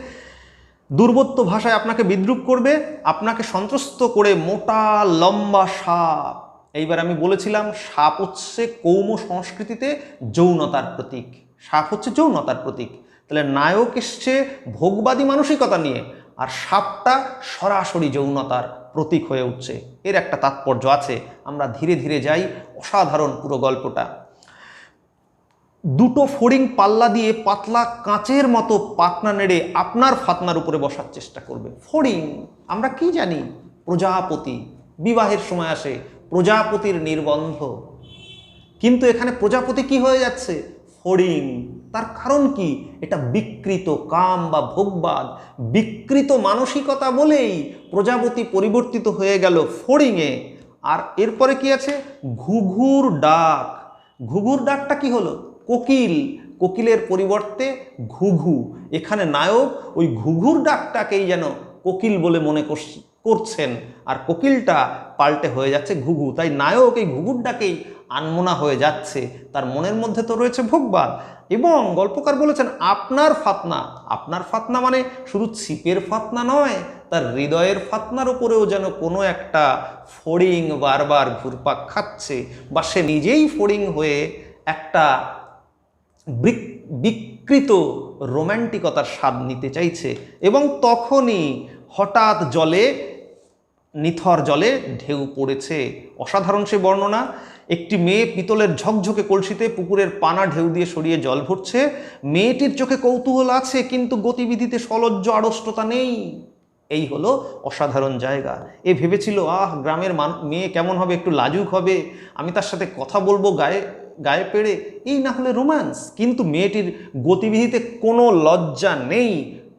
দুর্বোধ্য ভাষায় আপনাকে বিদ্রূপ করবে, আপনাকে সন্ত্রস্ত করে মোটা লম্বা সাপ। এইবার আমি বলেছিলাম সাপ হচ্ছে কৌম সংস্কৃতিতে যৌনতার প্রতীক, সাপ হচ্ছে যৌনতার প্রতীক। তাহলে নায়ক এসছে ভোগবাদী মানসিকতা নিয়ে, আর সাপটা সরাসরি যৌনতার প্রতীক হয়ে উঠছে। এর একটা তাৎপর্য আছে, আমরা ধীরে ধীরে যাই। অসাধারণ পুরো গল্পটা। দুটো ফড়িং পাল্লা দিয়ে পাতলা কাঁচের মতো পাখনা নেড়ে আপনার ফাতনার উপরে বসার চেষ্টা করবে। ফড়িং আমরা কি জানি, প্রজাপতি, বিবাহের সময় আসে প্রজাপতির নির্বন্ধ, কিন্তু এখানে প্রজাপতি কি হয়ে যাচ্ছে, ফড়িং। তার কারণ কি, এটা বিকৃত কাম বা ভোগবাদ, বিকৃত মানসিকতা বলেই প্রজাপতি পরিবর্তিত হয়ে গেল ফড়িংয়ে। আর এরপরে কি আছে, ঘুঘুর ডাক। ঘুঘুর ডাকটা কি হলো, কোকিল, কোকিলের পরিবর্তে ঘুঘু। এখানে নায়ক ওই ঘুঘুর ডাকটাকেই যেন কোকিল বলে মনে করছেন, আর কোকিলটা পাল্টে হয়ে যাচ্ছে ঘুঘু। তাই নায়ক এই ঘুঘুর ডাকেই আনমনা হয়ে যাচ্ছে, তার মনের মধ্যে তো রয়েছে ভোগবাদ। এবং গল্পকার বলেছেন আপনার ফাতনা, আপনার ফাতনা মানে শুধু ছিপের ফাতনা নয়, তার হৃদয়ের ফাতনার উপরেও যেন কোনো একটা ফড়িং বারবার ঘুরপাক খাচ্ছে, বা সে নিজেই ফড়িং হয়ে একটা বিকৃত রোম্যান্টিকতার স্বাদ নিতে চাইছে। এবং তখনই হঠাৎ জলে, নিথর জলে ঢেউ পড়েছে। অসাধারণ সে বর্ণনা। একটি মেয়ে পিতলের ঝকঝকে কলসিতে পুকুরের পানা ঢেউ দিয়ে সরিয়ে জল ভরছে। মেয়েটির চোখে কৌতূহল আছে, কিন্তু গতিবিধিতে সলজ্জ আড়ষ্টতা নেই। এই হলো অসাধারণ জায়গা। এ ভেবেছিল গ্রামের মেয়ে কেমন হবে, একটু লাজুক হবে, আমি তার সাথে কথা বলবো গায়ে গায়ে পেড়ে, এই না হলে রোম্যান্স। কিন্তু মেয়েটির গতিবিধিতে কোনো লজ্জা নেই,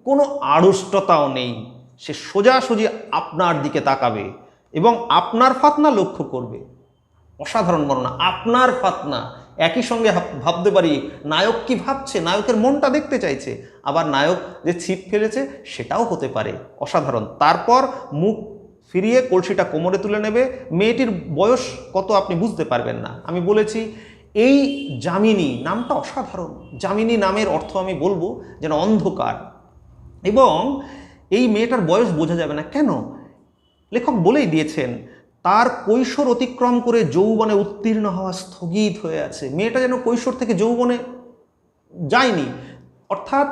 কোনো আড়ষ্টতাও নেই। সে সোজাসুজি আপনার দিকে তাকাবে এবং আপনার ফাতনা লক্ষ্য করবে। অসাধারণ বর্ণনা, আপনার ফাতনা। একই সঙ্গে ভাবতে পারি নায়ক কি ভাবছে, নায়কের মনটা দেখতে চাইছে, আবার নায়ক যে ছিপ ফেলেছে সেটাও হতে পারে। অসাধারণ। তারপর মুখ ফিরিয়ে কলসিটা কোমরে তুলে নেবে। মেয়েটির বয়স কত আপনি বুঝতে পারবেন না। আমি বলেছি এই যামিনী নামটা অসাধারণ। যামিনী নামের অর্থ আমি বলবো যেন অন্ধকার, এবং এই মেয়েটার বয়স বোঝা যাবে না। কেন, লেখক বলেই দিয়েছেন তার কৈশোর অতিক্রম করে যৌবনে উত্তীর্ণ হওয়া স্থগিত হয়ে আছে। মেয়েটা যেন কৈশোর থেকে যৌবনে যায়নি। অর্থাৎ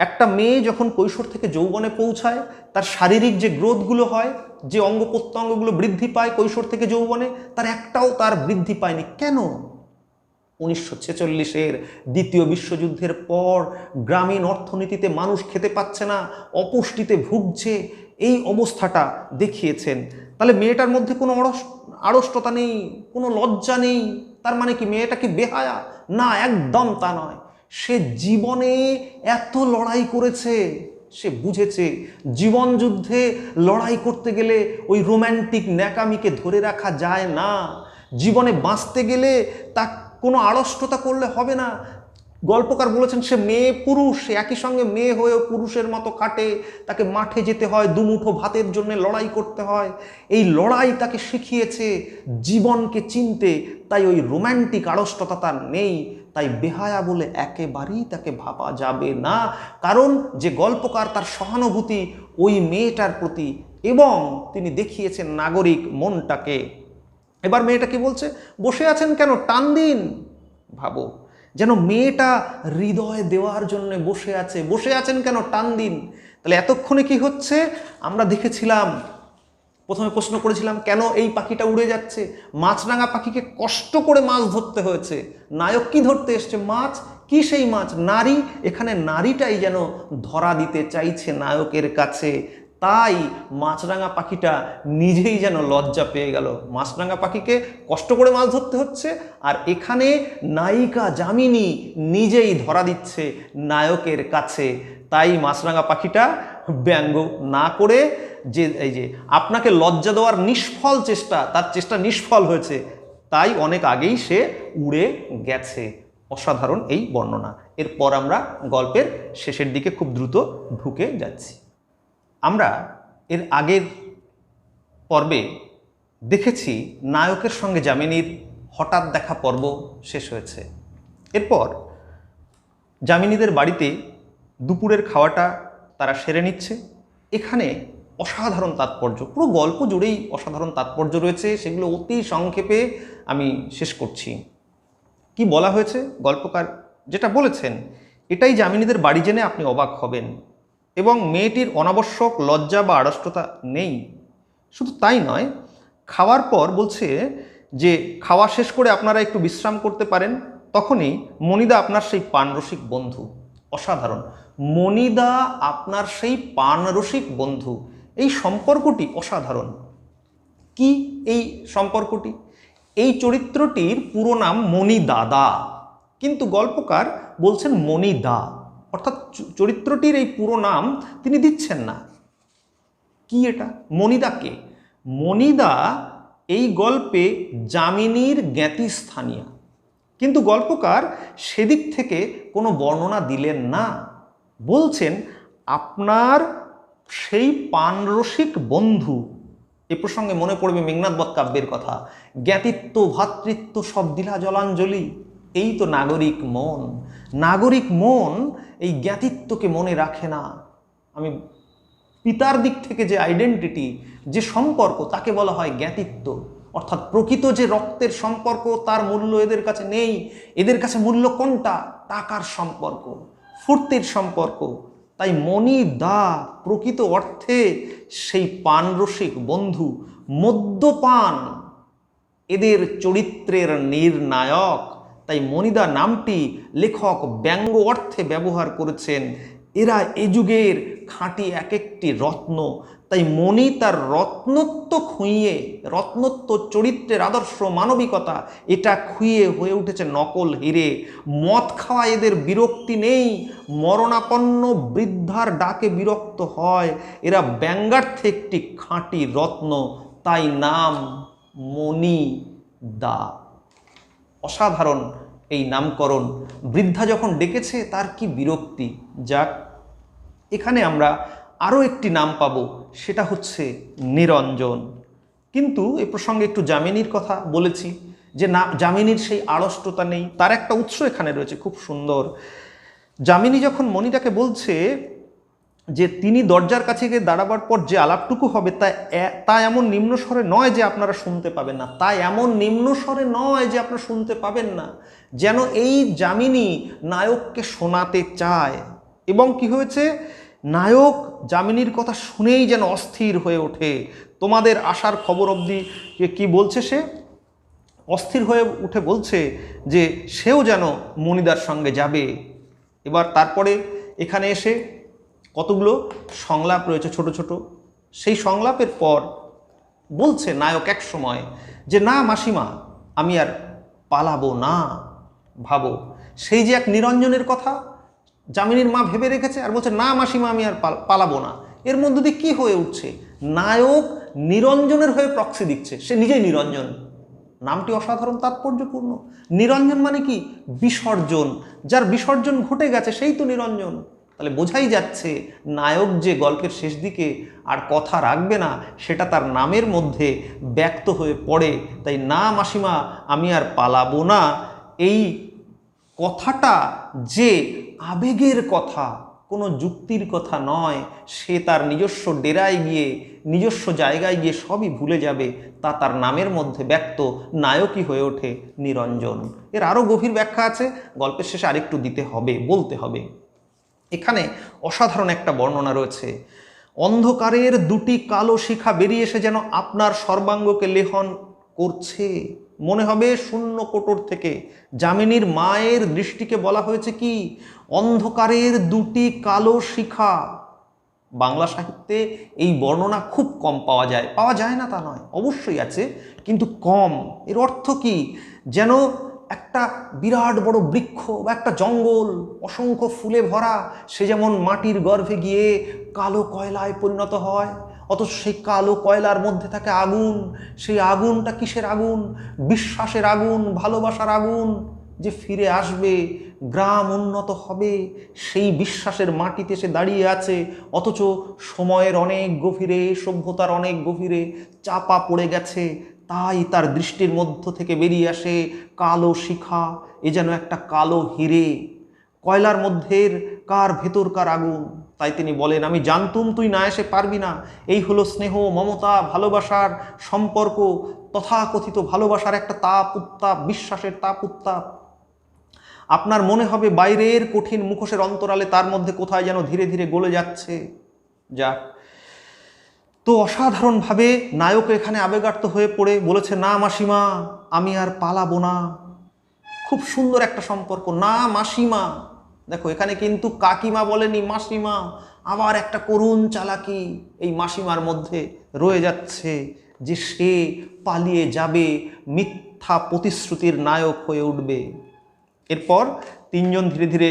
একটা মেয়ে যখন কৈশোর থেকে যৌবনে পৌঁছায়, তার শারীরিক যে গ্রোথগুলো হয়, যে অঙ্গ প্রত্যঙ্গগুলো বৃদ্ধি পায় কৈশোর থেকে যৌবনে, তার একটাও তার বৃদ্ধি পায়নি। কেন, 1946-এর দ্বিতীয় বিশ্বযুদ্ধের পর গ্রামীণ অর্থনীতিতে মানুষ খেতে পাচ্ছে না, অপুষ্টিতে ভুগছে, এই অবস্থাটা দেখিয়েছেন। তাহলে মেয়েটার মধ্যে কোনো আড়ষ্টতা নেই, কোনো লজ্জা নেই। তার মানে কি মেয়েটা কি বেহায়া? না, একদম তা নয়। সে জীবনে এত লড়াই করেছে, সে বুঝেছে জীবন যুদ্ধে লড়াই করতে গেলে ওই রোম্যান্টিক ন্যাকামিকে ধরে রাখা যায় না। জীবনে বাঁচতে গেলে তা কোনো আড়ষ্টতা করলে হবে না। গল্পকার বলেছেন সে মেয়ে পুরুষ, সে একই সঙ্গে মেয়ে হয়েও পুরুষের মতো খাটে, তাকে মাঠে যেতে হয়, দুমুঠো ভাতের জন্য লড়াই করতে হয়। এই লড়াই তাকে শিখিয়েছে জীবনকে চিনতে। তাই ওই রোম্যান্টিক আড়ষ্টতা তার নেই। তাই বেহায়া বলে একেবারেই তাকে ভাবা যাবে না, কারণ যে গল্পকার তার সহানুভূতি ওই মেয়েটার প্রতি, এবং তিনি দেখিয়েছেন নাগরিক মনটাকে। এবার মেয়েটা কি বলছে, বসে আছেন কেন, টান দিন। ভাবো, যেন মেয়েটা হৃদয় দেওয়ার জন্য বসে আছে। বসে আছেন কেন, টান দিন। তাহলে এতক্ষণে কি হচ্ছে, আমরা দেখেছিলাম, প্রথমে প্রশ্ন করেছিলাম কেন এই পাখিটা উড়ে যাচ্ছে। মাছরাঙা পাখিকে কষ্ট করে মাছ ধরতে হয়েছে। নায়ক কি ধরতে এসছে, মাছ। কি সেই মাছ, নারী। এখানে নারীটাই যেন ধরা দিতে চাইছে নায়কের কাছে। তাই মাছরাঙা পাখিটা নিজেই যেন লজ্জা পেয়ে গেল। মাছরাঙা পাখিকে কষ্ট করে মাছ ধরতে হচ্ছে, আর এখানে নায়িকা যামিনী নিজেই ধরা দিচ্ছে নায়কের কাছে। তাই মাছরাঙা পাখিটা ব্যঙ্গ না করে যে এই যে আপনাকে লজ্জা দেওয়ার নিষ্ফল চেষ্টা, তার চেষ্টা নিষ্ফল হয়েছে, তাই অনেক আগেই সে উড়ে গেছে। অসাধারণ এই বর্ণনা। এরপর আমরা গল্পের শেষের দিকে খুব দ্রুত ঢুকে যাচ্ছি। আমরা এর আগের পর্বে দেখেছি নায়কের সঙ্গে যামিনীর হঠাৎ দেখা পর্ব শেষ হয়েছে। এরপর যামিনীদের বাড়িতে দুপুরের খাওয়াটা তারা সেরে নিচ্ছে। এখানে অসাধারণ তাৎপর্য, পুরো গল্প জুড়েই অসাধারণ তাৎপর্য রয়েছে, সেগুলো অতি সংক্ষেপে আমি শেষ করছি। কি বলা হয়েছে, গল্পকার যেটা বলেছেন, এটাই যামিনীদের বাড়ি জেনে আপনি অবাক হবেন, এবং মেয়েটির অনাবশ্যক লজ্জা বা আড়ষ্টতা নেই। শুধু তাই নয়, খাওয়ার পর বলছে যে খাওয়া শেষ করে আপনারা একটু বিশ্রাম করতে পারেন। তখনই মণিদা আপনার সেই পানরসিক বন্ধু। অসাধারণ, মণিদা আপনার সেই পানরসিক বন্ধু, এই সম্পর্কটি অসাধারণ। কি এই সম্পর্কটি? এই চরিত্রটির পুরো নাম মণিদাদা, কিন্তু গল্পকার বলছেন মণিদা, অর্থাৎ চরিত্রটির এই পুরো নাম তিনি দিচ্ছেন না। কি এটা? মণিদা কে? মণিদা এই গল্পে যামিনীর জ্ঞাতিস্থানীয়, কিন্তু গল্পকার সেদিক থেকে কোনো বর্ণনা দিলেন না। বলছেন আপনার সেই পানরসিক বন্ধু। এ প্রসঙ্গে মনে পড়বে মেঘনাদ বধ কাব্যের কথা, জ্ঞাতিত্ব ভ্রাতৃত্ব সব দিলা জলাঞ্জলি। এই তো নাগরিক মন। নাগরিক মন এই জ্ঞাতিত্বকে মনে রাখে না। আমি পিতার দিক থেকে যে আইডেন্টিটি, যে সম্পর্ক, তাকে বলা হয় জ্ঞাতিত্ব। অর্থাৎ প্রকৃত যে রক্তের সম্পর্ক, তার মূল্য এদের কাছে নেই। এদের কাছে মূল্য কোনটা? টাকার সম্পর্ক, ফুর্তির সম্পর্ক। তাই মণিদা প্রকৃত অর্থে সেই পানরসিক বন্ধু। মদ্যপান এদের চরিত্রের নির্ণায়ক। তাই মণিদা নামটি লেখক ব্যঙ্গ অর্থে ব্যবহার করেছেন। এরা এ যুগের খাঁটি এক একটি রত্ন। তাই মণি তার রত্নত্ব খুইয়ে, রত্নত্ব চরিত্রের আদর্শ মানবিকতা, এটা খুইয়ে হয়ে উঠেছে নকল হিরে। মদ খাওয়া এদের বিরক্তি নেই, মরণাপন্ন বৃদ্ধার ডাকে বিরক্ত হয়। এরা ব্যঙ্গার্থে একটি খাঁটি রত্ন, তাই নাম মণিদা। অসাধারণ এই নামকরণ। বৃদ্ধা যখন ডেকেছে তার কি বিরক্তি। যাক, এখানে আমরা আরও একটি নাম পাবো, সেটা হচ্ছে নিরঞ্জন। কিন্তু এ প্রসঙ্গে একটু যামিনীর কথা বলেছি, যে না, যামিনীর সেই আড়ষ্টতা নেই, তার একটা উৎস এখানে রয়েছে খুব সুন্দর। যামিনী যখন মণিটাকে বলছে যে তিনি দরজার কাছে গিয়ে দাঁড়াবার পর যে আলাপটুকু হবে তা এমন নিম্নস্বরে নয় যে আপনারা শুনতে পাবেন না, তা এমন নিম্নস্বরে নয় যে আপনারা শুনতে পাবেন না, যেন এই যামিনী নায়ককে শোনাতে চায়। এবং কি হয়েছে, নায়ক যামিনীর কথা শুনেই যেন অস্থির হয়ে ওঠে। তোমাদের আসার খবর অবধি কি বলছে, সে অস্থির হয়ে উঠে বলছে যে সেও যেন মণিদার সঙ্গে যাবে। এবার তারপরে এখানে এসে কতগুলো সংলাপ রয়েছে ছোট ছোট। সেই সংলাপের পর বলছে নায়ক এক সময় যে না মাসিমা, আমি আর পালাবো না। ভাবো, সেই যে এক নিরঞ্জনের কথা যামিনীর মা ভেবে রেখেছে, আর বলছে না মাসিমা, আমি আর পালাবো না। এর মধ্যে দিয়ে কী হয়ে উঠছে, নায়ক নিরঞ্জনের হয়ে প্রক্সি দিচ্ছে, সে নিজেই নিরঞ্জন। নামটি অসাধারণ তাৎপর্যপূর্ণ। নিরঞ্জন মানে কি? বিসর্জন। যার বিসর্জন ঘটে গেছে সেই তো নিরঞ্জন। তাহলে বোঝাই যাচ্ছে নায়ক যে গল্পের শেষ দিকে আর কথা রাখবে না, সেটা তার নামের মধ্যে ব্যক্ত হয়ে পড়ে। তাই না মাসিমা, আমি আর পালাবো না, এই কথাটা যে আবেগের কথা, কোনো যুক্তির কথা নয়। সে তার নিজস্ব ডেরায় গিয়ে, নিজস্ব জায়গায় গিয়ে সবই ভুলে যাবে, তা তার নামের মধ্যে ব্যক্ত। নায়কই হয়ে ওঠে নিরঞ্জন। এর আরও গভীর ব্যাখ্যা আছে, গল্পের শেষে আরেকটু দিতে হবে, বলতে হবে। এখানে অসাধারণ একটা বর্ণনা রয়েছে। অন্ধকারের দুটি কালো শিখা বেরিয়ে এসে যেন আপনার সর্বাঙ্গকে লেহন করছে, মনে হবে শূন্য কোটর থেকে। যামিনীর মায়ের দৃষ্টিকে বলা হয়েছে কি? অন্ধকারের দুটি কালো শিখা। বাংলা সাহিত্যে এই বর্ণনা খুব কম পাওয়া যায়। পাওয়া যায় না তা নয়, অবশ্যই আছে, কিন্তু কম। এর অর্থ কি? যেন একটা বিরাট বড় বৃক্ষ বা একটা জঙ্গল অসংখ্য ফুলে ভরা, সে যেমন মাটির গর্ভে গিয়ে কালো কয়লায় পরিণত হয়, অথচ সেই কালো কয়লার মধ্যে থাকে আগুন। সেই আগুনটা কিসের আগুন? বিশ্বাসের আগুন, ভালোবাসার আগুন, যে ফিরে আসবে, গ্রাম উন্নত হবে, সেই বিশ্বাসের মাটিতে সে দাঁড়িয়ে আছে। অথচ সময়ের অনেক গভীরে, সভ্যতার অনেক গভীরে চাপা পড়ে গেছে, তাই তার দৃষ্টির মধ্য থেকে বেরিয়ে আসে কালো শিখা। এ যেন একটা কালো হিরে, কয়লার মধ্যের কার ভেতরকার আগুন। তাই তিনি বলেন, আমি জানতুম তুই না এসে পারবি না। এই হলো স্নেহ, মমতা, ভালোবাসার সম্পর্ক, তথাকথিত ভালোবাসার একটা তাপ উত্তাপ, বিশ্বাসের তাপ উত্তাপ। আপনার মনে হবে বাইরের কঠিন মুখোশের অন্তরালে তার মধ্যে কোথায় যেন ধীরে ধীরে গলে যাচ্ছে। যাক, তো অসাধারণভাবে নায়ক এখানে আবেগার্ত হয়ে পড়ে বলেছে, না মাসিমা, আমি আর পালাবো না। খুব সুন্দর একটা সম্পর্ক, না মাসিমা। দেখো এখানে কিন্তু কাকিমা বলেনি, মাসিমা। আবার একটা করুণ চালাকি এই মাসিমার মধ্যে রয়ে যাচ্ছে, যে সে পালিয়ে যাবে, মিথ্যা প্রতিশ্রুতির নায়ক হয়ে উঠবে। এরপর তিনজন ধীরে ধীরে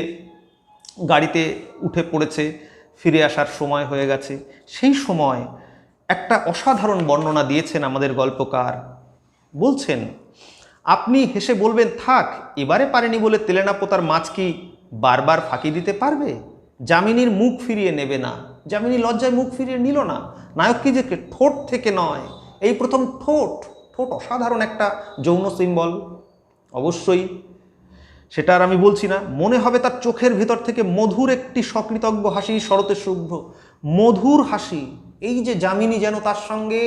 গাড়িতে উঠে পড়েছে, ফিরে আসার সময় হয়ে গেছে। সেই সময় একটা অসাধারণ বর্ণনা দিয়েছেন আমাদের গল্পকার। বলছেন, আপনি হেসে বলবেন, থাক, এবারে পারেনি বলে তেলেনাপোতার মাছ কি বারবার ফাঁকি দিতে পারবে? যামিনীর মুখ ফিরিয়ে নেবে না। যামিনী লজ্জায় মুখ ফিরিয়ে নিল না। নায়ক কি যে ঠোঁট থেকে নয়, এই প্রথম ঠোঁট। ঠোঁট অসাধারণ একটা যৌন সিম্বল, অবশ্যই সেটা আর আমি বলছি না। মনে হবে তার চোখের ভিতর থেকে মধুর একটি সকৃতজ্ঞ হাসি, শরতের শুভ্র মধুর হাসি। এই যে যামিনী যেন তার সঙ্গে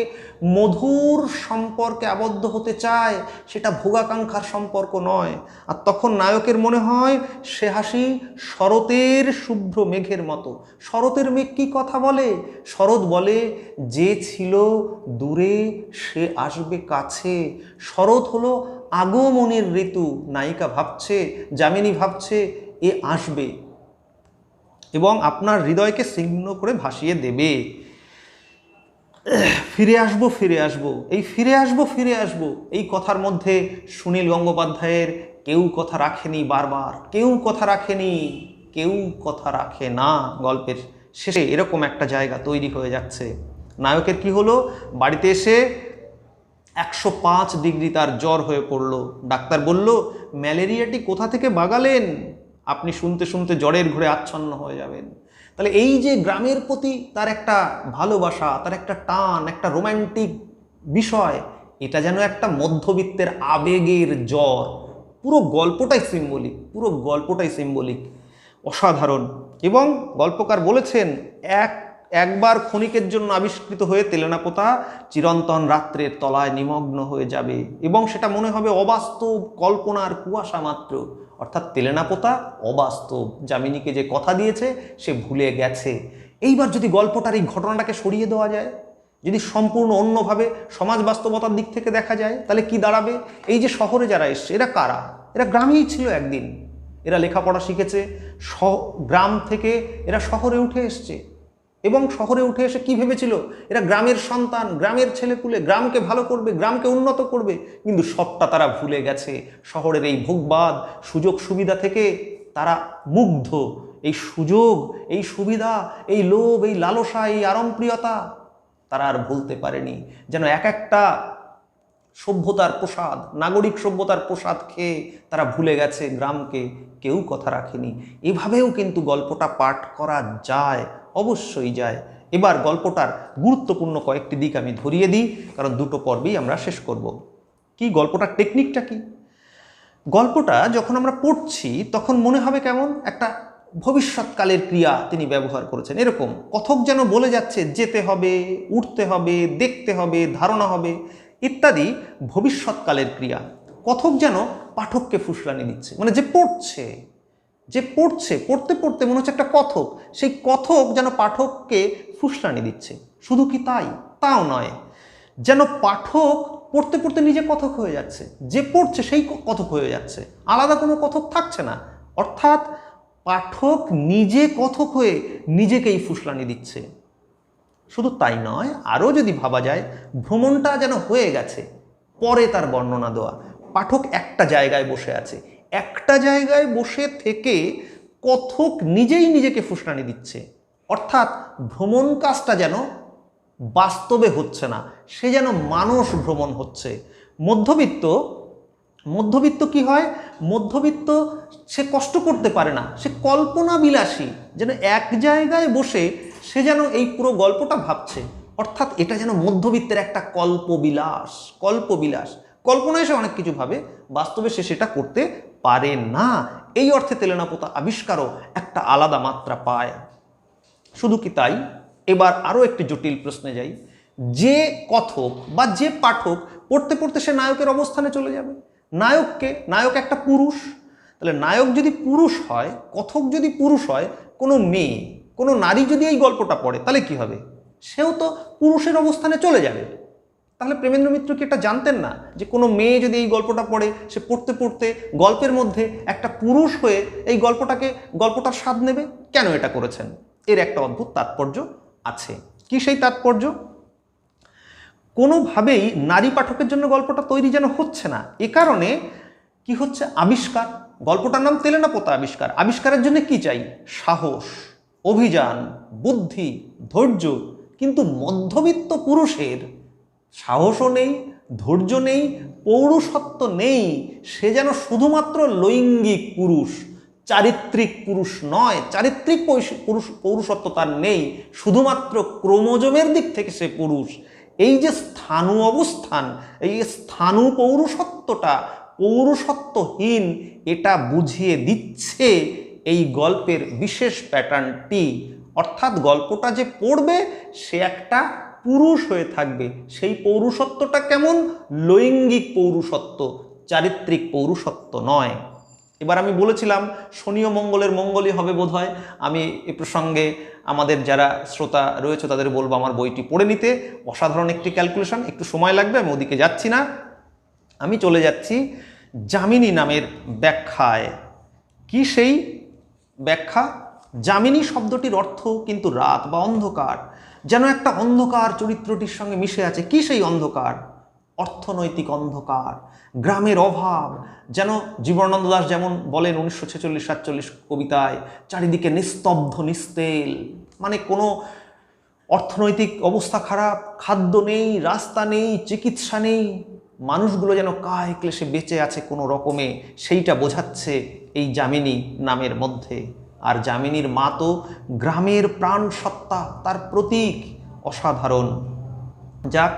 মধুর সম্পর্কে আবদ্ধ হতে চায়, সেটা ভোগাকাঙ্ক্ষার সম্পর্ক নয়। আর তখন নায়কের মনে হয় সে হাসি শরতের শুভ্র মেঘের মতো। শরতের মেঘ কি কথা বলে? শরৎ বলে, যে ছিল দূরে সে আসবে কাছে। শরৎ হলো আগমনের ঋতু। নায়িকা ভাবছে, যামিনী ভাবছে, এ আসবে এবং আপনার হৃদয়কে ছিন্ন করে ভাসিয়ে দেবে। ফিরে আসবো, ফিরে আসবো, এই ফিরে আসবো, ফিরে আসবো, এই কথার মধ্যে সুনীল গঙ্গোপাধ্যায়ের কেউ কথা রাখেনি। বারবার কেউ কথা রাখেনি, কেউ কথা রাখে না। গল্পের শেষে এরকম একটা জায়গা তৈরি হয়ে যাচ্ছে। নায়কের কি হলো? বাড়িতে এসে 105 ডিগ্রি তার জ্বর হয়ে পড়লো। ডাক্তার বলল, ম্যালেরিয়াটি কোথা থেকে বাগালেন? আপনি শুনতে শুনতে জ্বরের ঘুরে আচ্ছন্ন হয়ে যাবেন। তাহলে এই যে গ্রামের প্রতি তার একটা ভালোবাসা, তার একটা টান, একটা রোম্যান্টিক বিষয়, এটা যেন একটা মধ্যবিত্তের আবেগের জ্বর। পুরো গল্পটাই সিম্বলিক, পুরো গল্পটাই সিম্বলিক, অসাধারণ। এবং গল্পকার বলেছেন, একবার ক্ষণিকের জন্য আবিষ্কৃত হয়ে তেলেনাপোতা চিরন্তন রাত্রের তলায় নিমগ্ন হয়ে যাবে এবং সেটা মনে হবে অবাস্তব, কল্পনার কুয়াশা মাত্র। অর্থাৎ তেলেনাপোতা অবাস্তব, যামিনীকে যে কথা দিয়েছে সে ভুলে গেছে। এইবার যদি গল্পটার এই ঘটনাটাকে সরিয়ে দেওয়া যায়, যদি সম্পূর্ণ অন্যভাবে সমাজ বাস্তবতার দিক থেকে দেখা যায়, তাহলে কি দাঁড়াবে? এই যে শহরে যারা এসছে, এরা কারা? এরা গ্রামেই ছিল একদিন, এরা লেখাপড়া শিখেছে, গ্রাম থেকে এরা শহরে উঠে এসছে এবং শহরে উঠে এসে কি ভেবেছিল? এরা গ্রামের সন্তান, গ্রামের ছেলেপুলে, গ্রামকে ভালো করবে, গ্রামকে উন্নত করবে। কিন্তু সবটা তারা ভুলে গেছে। শহরের এই ভোগবাদ, সুযোগ সুবিধা থেকে তারা মুগ্ধ। এই সুযোগ, এই সুবিধা, এই লোভ, এই লালসা, এই আরামপ্রিয়তা তারা আর ভুলতে পারেনি। যেন এক একটা সভ্যতার প্রসাদ, নাগরিক সভ্যতার প্রসাদ খেয়ে তারা ভুলে গেছে গ্রামকে। কেউ কথা রাখেনি। এভাবেও কিন্তু গল্পটা পাঠ করা যায়, অবশ্যই যায়। এবার গল্পটার গুরুত্বপূর্ণ কয়েকটি দিক আমি ধরিয়ে দিই, কারণ দুটো পর্বেই আমরা শেষ করব। কি গল্পটার টেকনিকটা কি? গল্পটা যখন আমরা পড়ছি তখন মনে হবে কেমন একটা ভবিষ্যৎকালের ক্রিয়া তিনি ব্যবহার করেছেন। এরকম কথক যেন বলে যাচ্ছে, যেতে হবে, উঠতে হবে, দেখতে হবে, ধারণা হবে ইত্যাদি ভবিষ্যৎকালের ক্রিয়া। কথক যেন পাঠককে ফুসলানি দিচ্ছে, মানে যে পড়ছে, পড়তে পড়তে মনে হচ্ছে একটা কথক, সেই কথক যেন পাঠককে ফুসলানি দিচ্ছে। শুধু কি তাই? তাও নয়, যেন পাঠক পড়তে পড়তে নিজে কথক হয়ে যাচ্ছে, যে পড়ছে সেই কথক হয়ে যাচ্ছে, আলাদা কোনো কথক থাকছে না। অর্থাৎ পাঠক নিজে কথক হয়ে নিজেকেই ফুসলানি দিচ্ছে। শুধু তাই নয়, আরও যদি ভাবা যায়, ভ্রমণটা যেন হয়ে গেছে, পরে তার বর্ণনা দেওয়া। পাঠক একটা জায়গায় বসে আছে, একটা জায়গায় বসে থেকে কথক নিজেই নিজেকে ফুসলানি দিচ্ছে, অর্থাৎ ভ্রমণ কাজটা যেন বাস্তবে হচ্ছে না, সে যেন মানস ভ্রমণ হচ্ছে। মধ্যবিত্ত মধ্যবিত্ত কি হয়, মধ্যবিত্ত সে কষ্ট করতে পারে না, সে কল্পনা বিলাসী, যেন এক জায়গায় বসে সে যেন এই পুরো গল্পটা ভাবছে, অর্থাৎ এটা যেন মধ্যবিত্তের একটা কল্পবিলাস। কল্পনায় সে অনেক কিছু ভাবে, বাস্তবে সে সেটা করতে পারে না। এই অর্থে তেলেনাপোতা আবিষ্কারও একটা আলাদা মাত্রা পায়। শুধু কি তাই, এবার আরও একটি জটিল প্রশ্নে যাই। যে কথক বা যে পাঠক পড়তে পড়তে সে নায়কের অবস্থানে চলে যাবে। নায়ক একটা পুরুষ, তাহলে নায়ক যদি পুরুষ হয়, কথক যদি পুরুষ হয়, কোনো মেয়ে কোনো নারী যদি এই গল্পটা পড়ে তাহলে কি হবে, সেও তো পুরুষের অবস্থানে চলে যাবে। তাহলে প্রেমেন্দ্র মিত্র কি এটা জানতেন না যে কোনো মেয়ে যদি এই গল্পটা পড়ে, সে পড়তে পড়তে গল্পের মধ্যে একটা পুরুষ হয়ে এই গল্পটার স্বাদ নেবে? কেন এটা করেছেন? এর একটা অদ্ভুত তাৎপর্য আছে। কি সেই তাৎপর্য? কোনোভাবেই নারী পাঠকের জন্য গল্পটা তৈরি যেন হচ্ছে না, এ কারণে কি হচ্ছে, আবিষ্কার। গল্পটার নাম তেলেনাপোতা আবিষ্কার। আবিষ্কারের জন্য কি চাই? সাহস, অভিযান, বুদ্ধি, ধৈর্য। কিন্তু মধ্যবিত্ত পুরুষের সাহসও নেই, ধৈর্য নেই, পৌরুষত্ব নেই। সে যেন শুধুমাত্র লৈঙ্গিক পুরুষ, চারিত্রিক পুরুষ নয়। চারিত্রিক পৌরুষত্ব তার নেই, শুধুমাত্র ক্রোমোজোমের দিক থেকে সে পুরুষ। এই যে স্থাণু অবস্থান, এই স্থাণু পৌরুষত্বহীন, এটা বুঝিয়ে দিচ্ছে এই গল্পের বিশেষ প্যাটার্নটি। অর্থাৎ গল্পটা যে পড়বে সে একটা পুরুষ হয়ে থাকবে। সেই পৌরুষত্বটা কেমন? লৈঙ্গিক পৌরুষত্ব, চারিত্রিক পৌরুষত্ব নয়। এবার আমি বলেছিলাম শনি ও মঙ্গলের মঙ্গলই হবে বোধহয়। আমি এ প্রসঙ্গে আমাদের যারা শ্রোতা রয়েছে তাদের বলবো আমার বইটি পড়ে নিতে। অসাধারণ একটি ক্যালকুলেশন, একটু সময় লাগবে, আমি ওদিকে যাচ্ছি না। আমি চলে যাচ্ছি যামিনী নামের ব্যাখ্যায়। কি সেই ব্যাখ্যা? যামিনী শব্দটির অর্থ কিন্তু রাত বা অন্ধকার, যেন একটা অন্ধকার চরিত্রটির সঙ্গে মিশে আছে। কি সেই অন্ধকার? অর্থনৈতিক অন্ধকার, গ্রামের অভাব। যেন জীবনানন্দ দাশ যেমন বলেন 1946-47 কবিতায়, চারিদিকে নিস্তব্ধ নিস্তেল, মানে কোনো অর্থনৈতিক অবস্থা খারাপ, খাদ্য নেই, রাস্তা নেই, চিকিৎসা নেই, মানুষগুলো যেন কায় ক্লেশে বেঁচে আছে কোনো রকমে, সেইটা বোঝাচ্ছে এই যামিনী নামের মধ্যে। আর যামিনীর মা তো গ্রামের প্রাণ সত্তা, তার প্রতীক। অসাধারণ। যাক,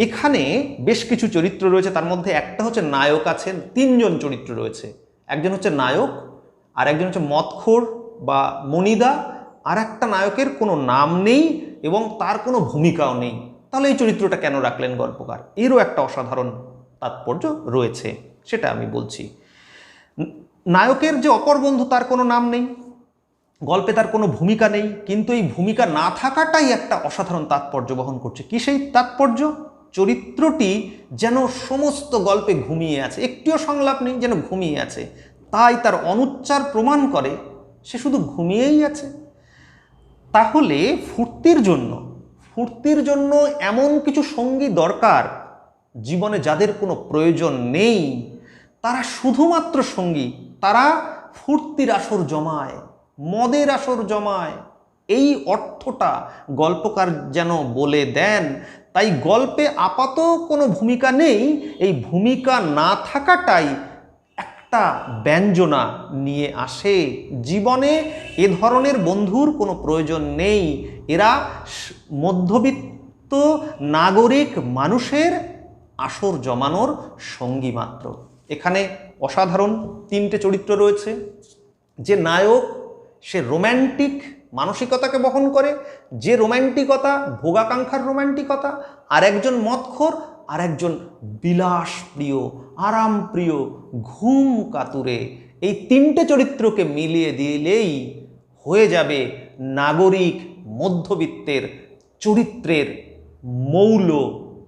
এখানে বেশ কিছু চরিত্র রয়েছে, তার মধ্যে একটা হচ্ছে নায়ক আছেন। তিনজন চরিত্র রয়েছে, একজন হচ্ছে নায়ক, আর একজন হচ্ছে মদখোর বা মনিদা, আর একটা নায়কের কোনো নাম নেই এবং তার কোনো ভূমিকাও নেই। তাহলে এই চরিত্রটা কেন রাখলেন গল্পকার? এরও একটা অসাধারণ তাৎপর্য রয়েছে, সেটা আমি বলছি। নায়কের যে অপর বন্ধু, তার কোনো নাম নেই, গল্পে তার কোনো ভূমিকা নেই, কিন্তু এই ভূমিকা না থাকাটাই একটা অসাধারণ তাৎপর্য বহন করছে। কি সেই তাৎপর্য? চরিত্রটি যেন সমস্ত গল্পে ঘুমিয়ে আছে, একটিও সংলাপ নেই, যেন ঘুমিয়ে আছে। তাই তার অনুচ্চার প্রমাণ করে সে শুধু ঘুমিয়েই আছে। তাহলে ফুর্তির জন্য এমন কিছু সঙ্গী দরকার জীবনে যাদের কোনো প্রয়োজন নেই, তারা শুধুমাত্র সঙ্গী, তারা ফুর্তির আসর জমায়, মদের আসর জমায়। এই অর্থটা গল্পকার যেন বলে দেন। তাই গল্পে আপাত কোনো ভূমিকা নেই, এই ভূমিকা না থাকাটাই একটা ব্যঞ্জনা নিয়ে আসে। জীবনে এ ধরনের বন্ধুর কোনো প্রয়োজন নেই, এরা মধ্যবিত্ত নাগরিক মানুষের আসর জমানোর সঙ্গী মাত্র। এখানে অসাধারণ তিনটে চরিত্র রয়েছে। যে নায়ক, সে রোম্যান্টিক মানসিকতাকে বহন করে, যে রোম্যান্টিকতা ভোগাকাঙ্ক্ষার রোম্যান্টিকতা, আর একজন মদখোর, আর একজন বিলাস প্রিয়, আরাম প্রিয়, ঘুম কাতুরে। এই তিনটে চরিত্রকে মিলিয়ে দিলেই হয়ে যাবে নাগরিক মধ্যবিত্তের চরিত্রের মৌল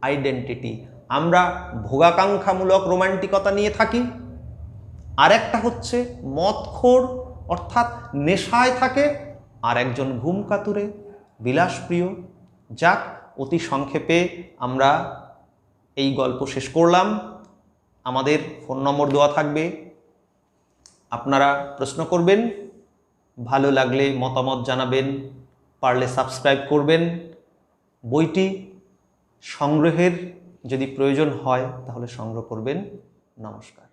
আইডেন্টিটি। আমরা ভোগাকাঙ্ক্ষামূলক রোম্যান্টিকতা নিয়ে থাকি, আর একটা হচ্ছে মদখোর অর্থাৎ নেশায় থাকে, আর একজন ঘুম কাতুরে বিলাসপ্রিয়। যাক, অতি সংক্ষেপে আমরা এই গল্প শেষ করলাম। আমাদের ফোন নম্বর দেওয়া থাকবে, আপনারা প্রশ্ন করবেন, ভালো লাগলে মতামত জানাবেন, পারলে সাবস্ক্রাইব করবেন। বইটি সংগ্রহের যদি প্রয়োজন হয় তাহলে সংগ্রহ করবেন। নমস্কার।